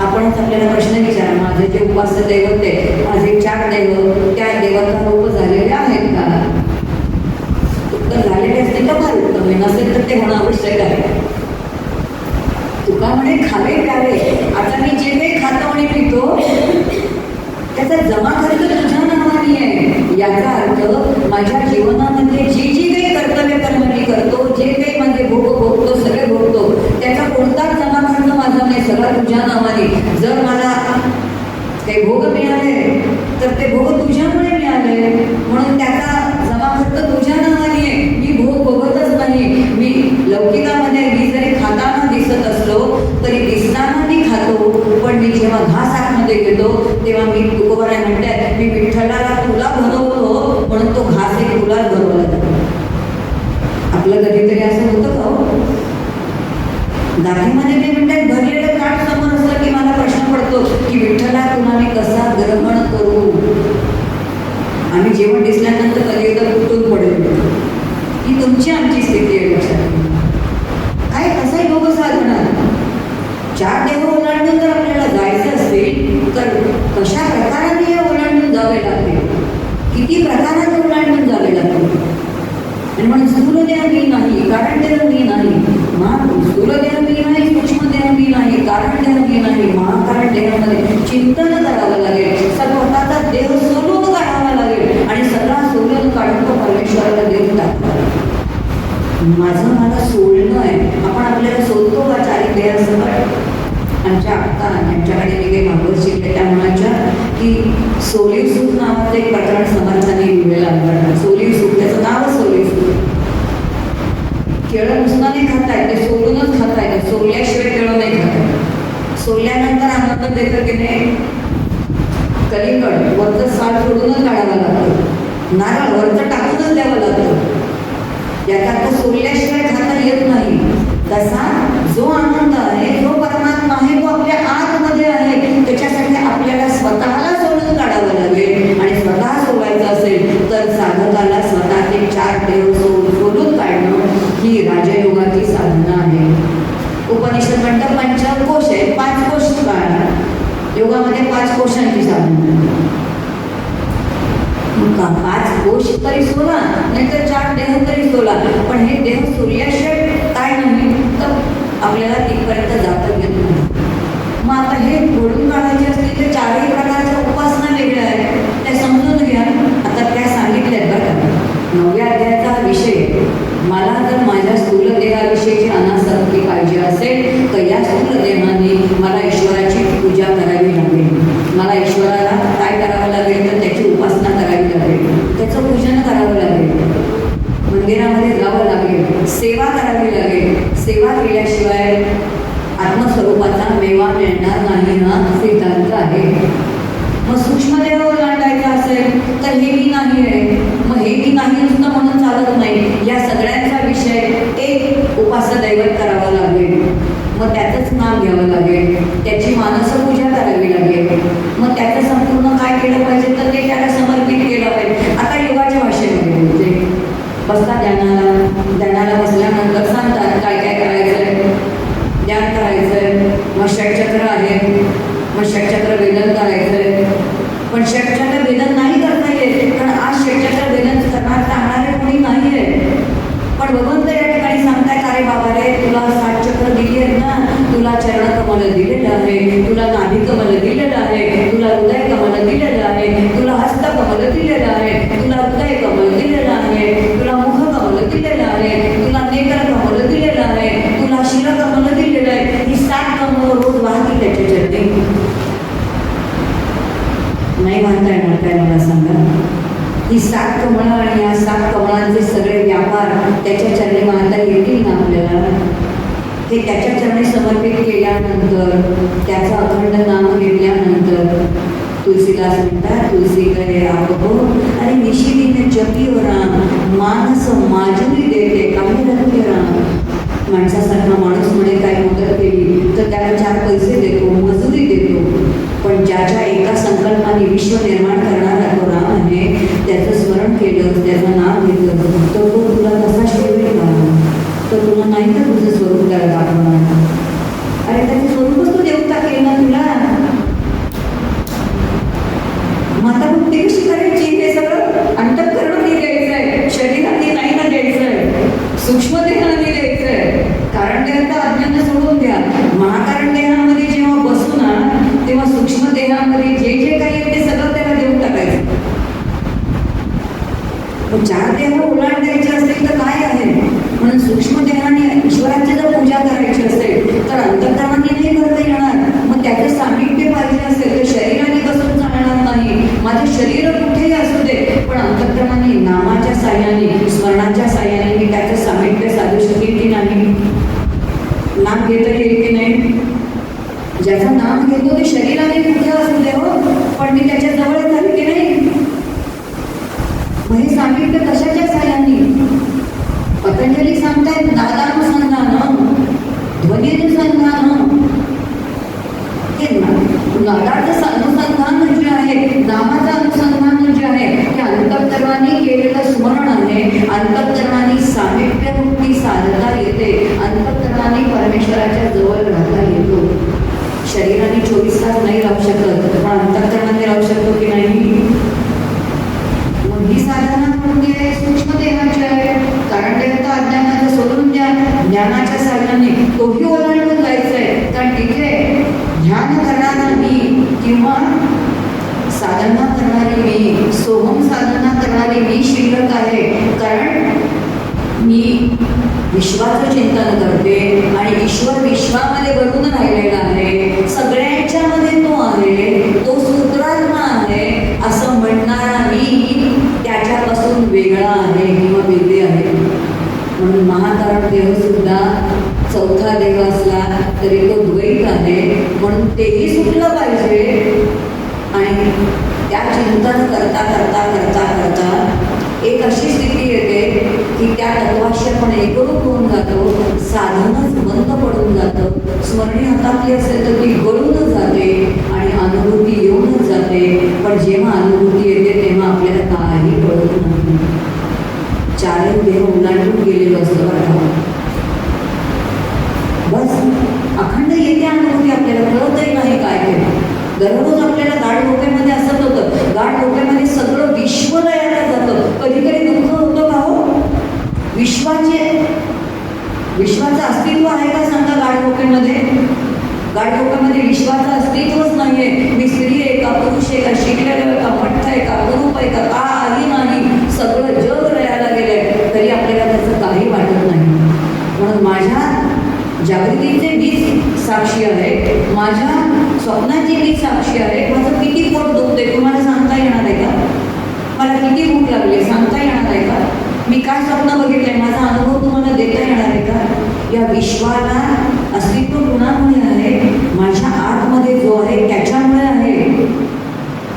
आपणच आपल्याला प्रश्न विचारा, माझे जे उपास्य दैवत आहे, माझे 4 देव त्या देवाचा रूप झालेले आहेत का? उत्तर झालेले असते तर फार उत्तम आहे, नसेल तर ते होणं आवश्यक आहे. तुका म्हणे खावे प्यावे. आता मी जे काही खातो आणि पितो त्याचा जमा खर्च तुझ्या नावाने आहे. याचा अर्थ माझ्या जीवनामध्ये जी जी काही कर्तव्य कर्म मी करतो, जे काही माझे भोग भोगतो, सगळे भोगतो, त्याचा कोणताच जमा खर्च माझा नाही, सगळा तुझ्या नावाने. जर मला काही भोग मिळाले तर ते भोग तुझ्यामुळे मिळाले, म्हणून त्याचा जमा खर्च तुझ्या नावाने आहे. मी भोग भोगतच नाही. मी लौकिकामध्ये मी जरी खाताना दिसत असलो तरी दिसताना मी खातो, पण मी जेव्हा घास आतमध्ये घेतो तेव्हा मी तुकोबाराय म्हणतात मी विठ्ठलाला तुला भरवतो, म्हणून तो घास एक तुलाच भरवला जातो. आपलं कधीतरी असं होतं का हो? दाखीमध्ये ते म्हणतात भरलेलं ताट समोर असलं की मला प्रश्न पडतो की विठ्ठला तुला मी कसा ग्रहण करू. आम्ही जेवण दिसल्यानंतर कधी एकदा तुटून पडेल. ही तुमची आमची स्थिती आहे लक्षात. काय कसाही भोग साधणार. 4 देव ओलांडून जर आपल्याला जायचं असेल तर कशा प्रकाराने ओलांडून जावे लागते, किती प्रकाराने ओलांडून जावे लागते. आणि म्हणून स्थूल देह मी नाही, कारण देह मी नाही. स्थूल देह मी नाही, सूक्ष्म देह मी नाही, कारण देह मी नाही. महाकारण देहामध्ये चिंतन करावं लागेल, स्वतःचा देह सोलून काढावा लागेल आणि सगळा सोलून काढून तो परमेश्वराला देऊन टाकतो. माझं मला सोडणं आहे. आपण आपल्याला सोडतो का 4 देह असं? आमच्या आत्ता त्यांच्याकडे मी काही भागवत शिकले त्या म्हणायच्या की सोलीव सूत नावाचं एक प्रकरण समर्थाने लिहिलेलं आहे. सोलीव सूत, त्याचं नावच सोलीव सूत. केळं नुसतं नाही खाता येत, ते सोलूनच खाता येतं. सोलल्याशिवाय केळं नाही खाता. सोलल्यानंतर आनंद देतं की नाही. कलिंगड वरचं साल सोडूनच काढावं लागतं, नारळ वरचं टाकूनच द्यावं लागतं. याचा अर्थ सोलल्याशिवाय खाता येत नाही. तसा जो आनंद आहे, जो परमात्मा आहे, तो आपल्या आतमध्ये आहे. त्याच्यासाठी आपल्याला स्वतःला सोडून काढावं लागेल आणि स्वतः सोडायचं असेल तर साधकाला स्वतःचे 4 देव सोडून काढणं ही राजयोगाची साधना आहे. उपनिषद म्हणतं पंचकोश आहे, 5 कोश काढा. योगामध्ये 5 कोशांची साधना. 5 कोश तरी सोला, नाहीतर 4 देह तरी सोला. पण हे देह सोडल्याशिवाय काय नाही तर आपल्याला तिथपर्यंत जाता येत नाही. मग आता हे घडून काढायचे असतील तर 4ही प्रकारच्या उपासना वेगळ्या आहेत, त्या समजून घ्या. आता त्या सांगितल्यात बरं का. 9व्या अध्यायाचा विषय, मला जर माझ्या स्थूल देहाविषयीची अनासक्ती पाहिजे असेल तर या स्थूल देहाने मला ईश्वराची पूजा करावी लागेल. मला ईश्वराला काय करावं लागेल तर त्याची उपासना करावी लागेल, त्याचं पूजन करावं लागेल, मंदिरामध्ये जावं लागेल, सेवा करावी लागेल. सेवा केल्याशिवाय आत्मस्वरूपाचा मेवा मिळणार नाही हा सिद्धांत आहे. मग सूक्ष्म देह ओलांडायचा असेल तर हे मी नाही आहे. मग हे मी नाही नुसतं म्हणून चालत नाही. या सगळ्यांचा विषय एक उपास्य दैवत करावं लागेल, मग त्याचंच नाव घ्यावं लागेल, त्याची मानसपूजा करावी लागेल. मग त्याचं संपूर्ण काय केलं पाहिजे तर ते त्याला समर्पित केलं पाहिजे. आता योगाच्या भाषेमध्ये बोलते. बसता ध्यानाला बसल्यानंतर सांगतात काय काय करायचंय. ध्यान करायचंय, मग षटचक्र आहे, मग षटचक्र वेदन करायचंय. पण षटचक्र वेदन नाही करता येत, कारण आज षटचक्र वेदन सांगणारे कोणी नाही आहे. पण भगवंत या ठिकाणी सांगतायत अरे बाबा रे, तुला 7 चक्र दिली आहेत ना, तुला चरणकमल दिलेलं आहे, तुला नाभिकमल दिलेलं आहे, तुला हृदय कमल दिलेलं आहे, तुला हस्तकमल दिलेलं आहे, तुला हृदय कमल दिलेलं आहे, तुला मुखकमल दिलेलं आहे, तुला नेत्रकमल दिलेलं आहे, तुला शिरकमल दिलेलं आहे. ही 7 कमल रोज वाहती त्याच्या चरणी. नाही मानता येणार काय मला सांगा. ही 7 कमळं आणि या 7 कमळांचे सगळे व्यापार त्याच्या चरणी मानता येतील ना आपल्याला. हे त्याच्या चरणी समर्पित केल्यानंतर, त्याचा अखंड नाम घेतल्यानंतर तुलसीदास म्हणतात तुलसी करे आपो आणि निशिदीने जपियो राम, मानस माजुरी देते कमी रखे राम. माणसासारखा माणूस म्हणे काही मदत केली तर त्याला 4 पैसे देतो, मजुरी देतो. पण ज्याच्या एका संकल्पाने विश्व निर्माण करणारा तो राम आहे, त्याचं स्मरण केलं, त्याचं नाव घेतलं, तर तो तुला तसा ठेवेल का? तर तुला नाही का तुझं स्वरूप त्याला दाखवणार? अरे त्याचं स्वरूपच तो देवता केलं ना तुला. माता भक्ती कशी करायची? हे सगळं अंतःकरणाने द्यायचं आहे, शरीराने नाही ना द्यायचं आहे, सूक्ष्म देहाने द्यायचं आहे. कारण देहाचा अज्ञान सोडून द्या. महाकारण देहामध्ये जेव्हा बसू ना, तेव्हा सूक्ष्म देहामध्ये जे जे काही आहे ते सगळं त्याला देऊन टाकायचं. चार देह ओलांडायचे असतील तर काय आहे? म्हणून सूक्ष्म देहाने ईश्वराची जर पूजा करायची असेल तर अंतःकरणाने नाही करता येणार. मग त्याचं सामिप्य पाहिजे असेल तर शरीराने बसून चालणार नाही. माझं शरीर कुठेही असू दे, पण अंतःकरणाने नामाच्या साह्याने, स्मरणाच्या साह्याने मी त्याचं सामिप्य साधू शकेल की नाही? नाम घेता येईल की नाही? ज्याचं नाम घेतो ते शरीराने कुठे असू दे हो, पण मी त्याच्या जवळ झाले की नाही? हे सामिप्य कशाच्या साह्याने? पतंजली सांगतायत नादानुसंधान, ध्वनीनुसंधान. हे नादाचं अनुसंधान जे आहे, नामाचं अनुसंधान जे आहे, ते अंतःकरणाने केलेलं स्मरण आहे. अंतःकरणाने सामिप्यमुक्ती साधता येते, अंतःकरणाने परमेश्वराच्या जवळ राहता येतो. शरीराने 24 तास नाही राहू शकत, पण अंतःकरणाने राहू शकतो की नाही? ही साधना कोणती आहे? सूक्ष्म देहाची आहे. कारण देवता अज्ञानाचं सोडून द्या, ज्ञानाच्या साधनाने तोही ओलांडून जायचं आहे. कारण तिथे ध्यान करणारा मी किंवा साधना करणारी मी, सोहम साधना करणारी मी शिल्लक आहे. कारण मी विश्वाचं चिंतन करते आणि ईश्वर विश्वामध्ये भरून राहिलेला आहे, सगळ्यांच्यामध्ये तो आहे, तो सूत्रात्मा आहे असं म्हणणारा मी त्याच्यापासून वेगळा आहे किंवा वेगळे आहे. म्हणून महाकारण देह सुद्धा चौथा देह असला तरी तो द्वैत आहे, म्हणून तेही सुटलं पाहिजे. आणि त्या चिंतन करता करता करता करता एक अशी स्थिती येते की त्या तत्वाशी आपण एकरूप होऊन जातो, साधनच बंद पडून जातं. स्मरणी हातातली असेल तर ती गळूनच जाते आणि अनुभूती येऊनच जाते. पण जेव्हा अनुभूती येते तेव्हा आपल्याला काही कळत नाही. चारही देह ओलांडून गेलेलो असतो बघा. बस अखंड येते अनुभूती, आपल्याला कळतही नाही काय केलं. दररोज आपल्याला गाढ डोक्यामध्ये असत होतं, गाढ डोक्यामध्ये सगळं विश्व लयाला जातं. कधी कधी दुःख होतं का हो? विश्वाचं अस्तित्व आहे का सांगा गाढ डोक्यामध्ये? गाढ डोक्यामध्ये विश्वाचं अस्तित्वच नाहीये. मी स्त्री आहे का, पुरुष आहे का, शिकलेलं आहे का, मठ्ठ आहे का, कुरूप आहे का, काही नाही. सगळं जग लयाला गेलंय, तरी आपल्याला त्याचं काही वाटत नाही. म्हणून माझ्या जागृतीचे मीच साक्षी आहे, माझ्या स्वप्नाची मीच साक्षी आहे. माझं किती पोट दुखते तुम्हाला सांगता येणार आहे का? मला किती भूक लागली सांगता येणार आहे का? मी काय स्वप्न बघितलंय माझा अनुभव तुम्हाला देता येणार आहे का? या विश्वाला अस्तित्व कुणामुळे आहे? माझ्या आतमध्ये जो आहे त्याच्यामुळे आहे.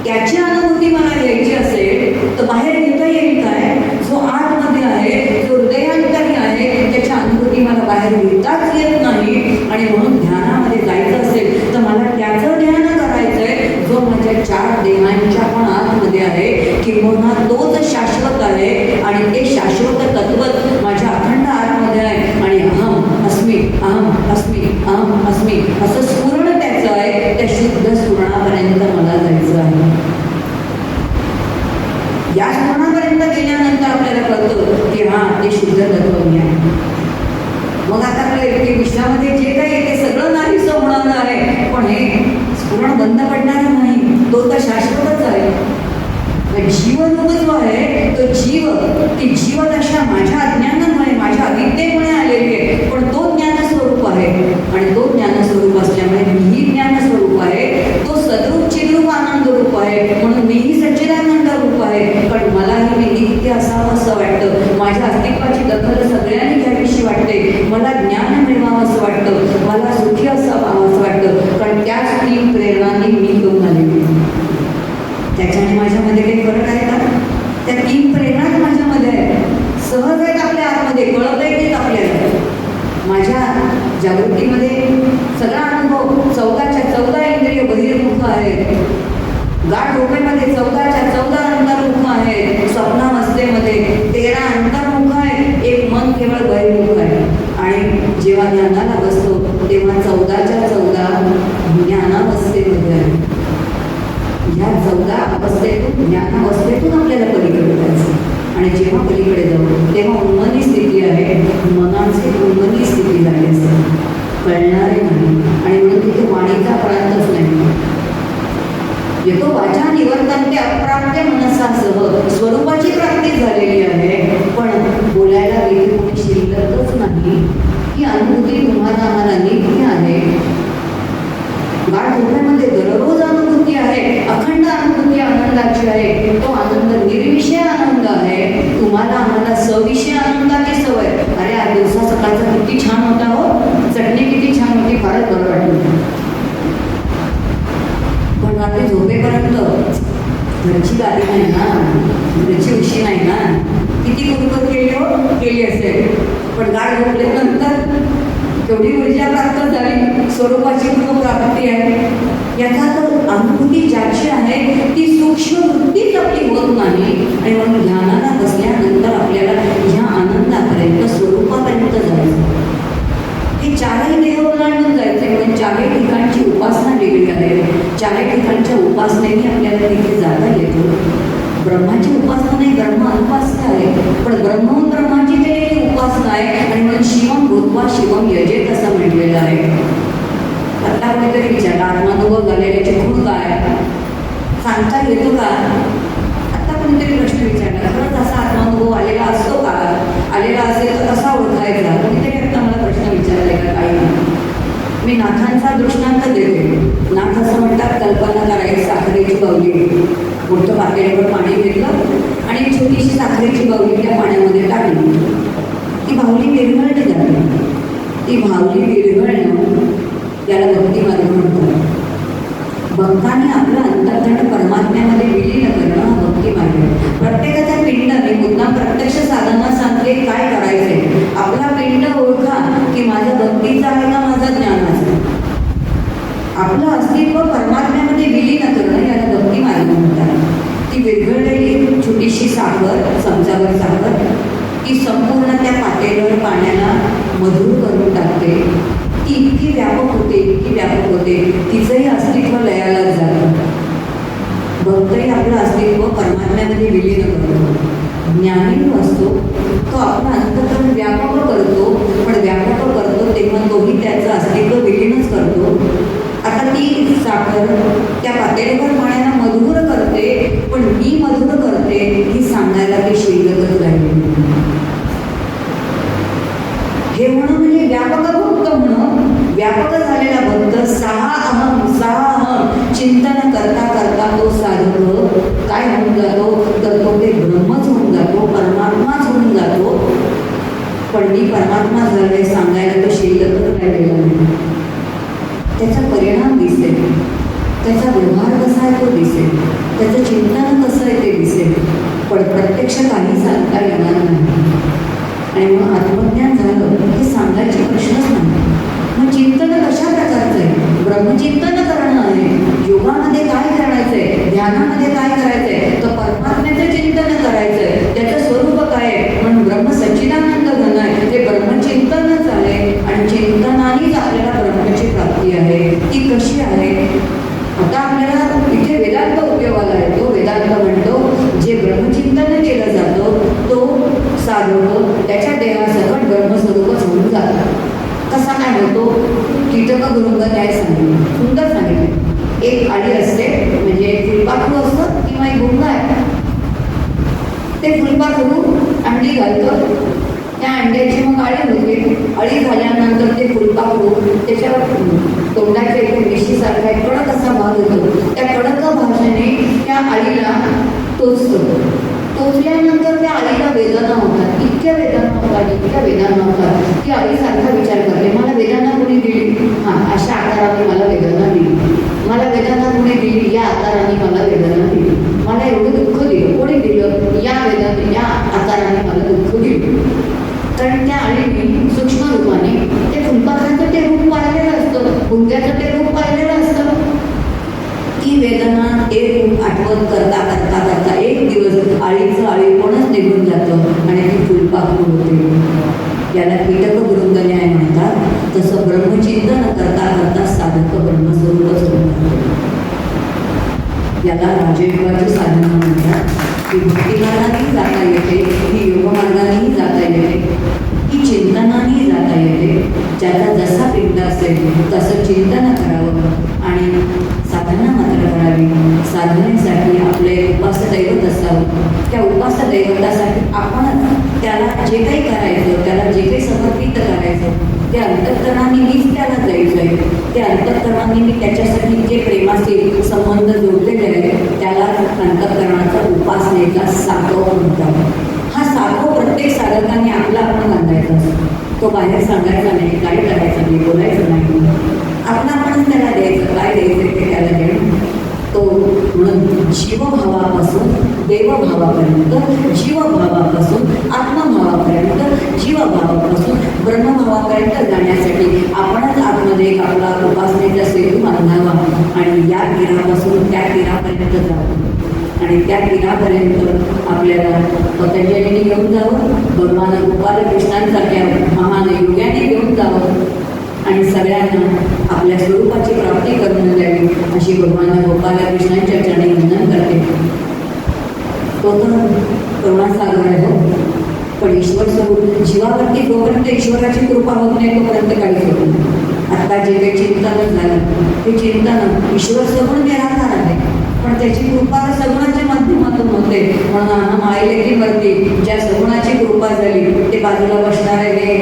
त्याची अनुभूती मला घ्यायची असेल तर बाहेर घेता येईल काय? जो आतमध्ये आहे, जो हृदयांतरी आहे, त्याची अनुभूती मला बाहेर घेताच येत नाही. आणि म्हणून ध्यानामध्ये जायचं असेल तर मला त्याचं ध्यान करायचंय जो माझ्या चार देहांच्या पण आतमध्ये आहे, किंवा तोच शाश्वत आहे आणि ते शाश्वत तत्वत माझ्या अखंड आतमध्ये आहे. आणि अहम अस्मी, अहम अस्मी, अहम अस्मी असं स्फुरण त्याचं आहे. त्या शुद्ध स्फुरणापर्यंत मला जायचं आहे. या स्फुरणापर्यंत गेल्यानंतर आपल्याला कळतं की हा ते शुद्ध तत्व मी आहे. मग आता कळेल की विश्वामध्ये जे काही ते सगळं नाहीसं होणार आहे, पण हे स्फुरण बंद पडणार नाही, तो तर शाश्वतच आहे. जीवरूप जो आहे तो जीव, ती जीवदशा माझ्या अज्ञानामुळे, माझ्या अविद्येमुळे आलेली आहे, पण तो ज्ञानस्वरूप आहे. आणि तो ज्ञानस्वरूप असल्यामुळे मीही ज्ञानस्वरूप आहे. तो सद्रूप चिद्रूप आनंद रूप आहे, म्हणून मीही सच्चिदानंद रूप आहे. पण मलाही मी नित्य असावं असं वाटतं. माझ्या अस्तित्वाची दखल सगळ्यांनी घ्यावीशी वाटते. मला ज्ञान मिळवावं असं वाटतं, मला सुखी असावं असं वाटतं. कारण त्याच तीन प्रेरणांनी मी घेऊन आलेली. त्याच्याने माझ्यामध्ये काही फरक आहे का? त्या तीन प्रेरणाच माझ्यामध्ये आहेत, सहज आहेत आपल्या आतमध्ये, कळत आहेत आपल्याला. माझ्या जागृतीमध्ये सगळा अनुभव 14 इंद्रिय बहिर्मुख आहेत. गाढ डोक्यामध्ये 14 अंतर्मुख आहेत. जेव्हा ध्यानाला बसतो तेव्हा 14च्या 14 ज्ञानावस्थेमध्ये आहे. ह्या 14 अवस्थेतून ज्ञानावस्थेतून आपल्याला पलीकडे जायचं. आणि जेव्हा पलीकडे जाऊ तेव्हा उन्मनी स्थिती आहे, मनाची उन्मनी स्थिती झाली असते, कळणारे नाही. आणि म्हणून तिथे वाणीचा प्रांतच नाही. येतो वाचा निवर्तन्ते अप्राप्य मनसासह, स्वरूपाची प्राप्ती झालेली आहे, पण बोलायला वेगळी कोणी शिल्लकच नाही. ही अनुभूती तुम्हाला आम्हाला नित्य आहे. गाढ झोपेमध्ये दररोज अनुभूती आहे, अखंड अनुभूती आनंदाची आहे. तो आनंद निर्विषय आनंद आहे. तुम्हाला आम्हाला सविषय आनंदाची सवय. अरे आज दिवसा सकाळचा किती छान होता हो, चटणी किती छान होती, फारच बरं वाटलं. पण रात्री झोपेपर्यंत घरची गाडी नाही ना, घरची उशी नाही ना, किती कुरकुर केली असेल. पण गाड झोपल्यानंतर तेवढी ऊर्जा प्राप्त झाली, स्वरूपाची प्राप्ती आहे. याचा तर अनुभूती ज्याची आहे ती सूक्ष्म वृत्तीच आपली होत नाही. आणि म्हणून ध्यानाला बसल्यानंतर आपल्याला ह्या आनंदापर्यंत, स्वरूपापर्यंत जायचं. हे चारही देह ओलांडून जायचे. म्हणजे चारही ठिकाणची उपासना वेगळी आहे. चारही ठिकाणच्या उपासनेने आपल्याला तिथे जाता येतो. ब्रह्माची उपासना नाही, ब्रह्म अनुपासना आहे. पण ब्रह्माची केलेली उपासना आहे. आणि म्हणून शिवम भूत्वा शिवम यजेत असं म्हटलेलं आहे. आता कोणीतरी विचारला आत्मानुभव झालेल्याचे गुण काय सांगता येतो का? आता कोणीतरी प्रश्न विचारला, खरंच असा आत्मानुभव आलेला असतो का? आलेला असेल तर कसा ओळखायचा? कोणीतरी आता मला प्रश्न विचारले का? काही मी नाथांचा दृष्टांत देते. नाथ असं म्हणतात, कल्पना करायची साखरेची बाहुली, मोठं पातेल्यावर पाणी घेतलं आणि छोटीशी साखरेची बाहुली त्या पाण्यामध्ये टाकली. ती बाहुली विरघळली जाते. ती बाहुली विरघळणं याला भक्ती मार्ग म्हणतात. भक्तांनी आपलं अंतःकरण परमात्म्यामध्ये विलीन करणं हा भक्ती मार्ग आहे. प्रत्येकाचा पिंड मी पुन्हा प्रत्यक्ष साधना सांगते काय करायचंय. आपला पिंड ओळखा की माझा भक्तीचा आहे का माझा ज्ञानाचा. आपलं अस्तित्व परमात्म्यामध्ये विलीन करणं याला भक्ती मार्ग म्हणतात. ती विरघळलेली छोटीशी साखर, चमचाभर साखर, ती संपूर्ण त्या पातेल्यावर पाण्याला मधुर करून टाकते. ती इतकी व्यापक होते, इतकी व्यापक होते, तिचंही अस्तित्व लयालाच जातं. भक्तही आपलं अस्तित्व परमात्म्यामध्ये विलीन करतो. ज्ञानी असतो तो आपलं अंतःकरण व्यापक करतो, पण व्यापक करतो तेव्हा तोही त्याचं अस्तित्व विलीनच करतो. आता ती साखर त्या पातेल्यावर पाण्याला मधुर करते, पण मी मधुर करते ही सांगायला ती शिल्लकच राहिली. हे म्हणून म्हणजे व्यापक भक्त म्हणून व्यापक झालेला भक्त सहा अहम चिंतन करता करता तो साधक काय होऊन जातो, तर तो ते ब्रह्मच होऊन जातो, परमात्माच होऊन जातो. पण मी परमात्मा झाले सांगायला तो शिल्लकच राहिलेला नाही. त्याचा परिणाम दिसेल, त्याचा व्यवहार कसा आहे तो दिसेल, त्याचं चिंतन कसं आहे ते दिसेल, पण प्रत्यक्ष काही सांगता येणार नाही. आणि मग आत्मज्ञान झालं हे सांगायचे प्रश्नच नाही. मग चिंतन कशा प्रकारचं आहे? ब्रह्मचिंतन करणं आहे. योगामध्ये काय करायचंय, ध्यानामध्ये काय करायचंय, तर परमात्म्याचं चिंतन करायचंय. त्याचं स्वरूप काय आहे, म्हणून ब्रह्म सच्चिदानंद घन आहे, ते ब्रह्मचिंतनच आहे. आणि चिंतनानेच आपल्याला ब्रह्माची प्राप्ती आहे. ती कशी आहे? आता आपल्याला इथे वेदांत उपयोगाला येतो. वेदांत म्हणतो जे ब्रह्मचिंतन केलं जातं तो साधक त्याच्या देहासकट ब्रह्मस्वरूपच होऊन जातं. कसा काय होतो? कीटक गुरुंग न्याय सांगितलं, सुंदर सांगितलं. एक आळी असते, म्हणजे एक फुलपाखरू असतं किंवा एक भुंगा आहे. ते फुलपाखरू अंडी घालतं, त्या अंड्याची मग अळी होते. अळी झाल्यानंतर ते फुलपाखरू त्याच्या तोंडाच्या इथे मिशीसारखा एक कडक असा भाग होतो. त्या कडक भाषेने त्या अळीला टोचतो. टोचल्यानंतर त्या अळीला वेदना होतात. इतक्या वेदना होतात की अळीसारखा विचार करते, मला वेदना कोणी दिली? हां, अशा आकाराने मला वेदना दिली. मला वेदना कोणी दिली? या आकाराने मला वेदना दिली. मला एवढं दुःख दिलं, कोणी दिलं? या वेदने, या आकाराने मला दुःख दिलं. कारण त्या अळीने सूक्ष्म रूपाने ते फुलपाखराचं ते रूप पाहिलेलं असतं, भुंग्याचं ते रूप पाहिलेलं असतं. ती वेदना ते रूप आठवण करता करता करता एक दिवस अळीचं अळीपणच निघून जातं आणि ती फुलपाखरू होते. याला कीटक गुरुंग न्याय म्हणतात. राजयोगाची साधना म्हणतात की भक्तिमार्गानेही जाता येते, ही योगमार्गानेही जाता येते, ही चिंतनानेही जाता येते. ज्याचा जसा पिंड असेल तसं चिंतन करावं आणि साधना मात्र करावी. साधनेसाठी आपले उपास्य दैवत असावं. त्या उपास्य दैवतासाठी आपण त्याला जे काही करायचं, त्याला जे काही समर्पित करायचं ते अंतःकरणाने मीच त्याला द्यायचं आहे. ते अंतःकरणाने मी त्याच्यासाठी जे प्रेमाचे संबंध जोडलेले आहेत त्याला अंतःकरणाचा उपासनेचा साधव म्हणतात. हा साधव प्रत्येक साधकाने आपला आपण बांधायचा असतो. तो बाहेर सांगायचा नाही, काय करायचं नाही, बोलायचं नाही. आपणच त्याला द्यायचं. काय द्यायचं ते त्याला देणं. तो म्हणून जीवभावापासून देवभावापर्यंत, जीवभावापासून आत्मभावापर्यंत, जीवभावापासून ब्रह्मभावापर्यंत जाण्यासाठी आपणच आतमध्ये एक आपला उपासनेचा सेतू बांधावा आणि या तीरापासून त्या तीरापर्यंत जावं. आणि त्या तीरापर्यंत आपल्याला पतंजलीने घेऊन जावं, भगवान गोपालकृष्णांसारख्या महान योग्याने घेऊन जावं आणि सगळ्यांना आपल्या स्वरूपाची प्राप्ती करून द्यावी अशी भगवान गोपालकृष्णांच्या चरणी वंदन करते. तो तर करुणासागर आहे हो, पण ईश्वर स्वरूप जीवावरती जोपर्यंत ईश्वराची कृपा होत नाही तोपर्यंत काहीच होत नाही. आता जे काही चिंतन झालं ते चिंतन ईश्वर सगुण निराकार आहे, पण त्याची कृपा सगुणाच्या माध्यमातून होते. म्हणून मायलेकीवरती ज्या सगुणाची कृपा झाली ते बाजूला बसणार आहे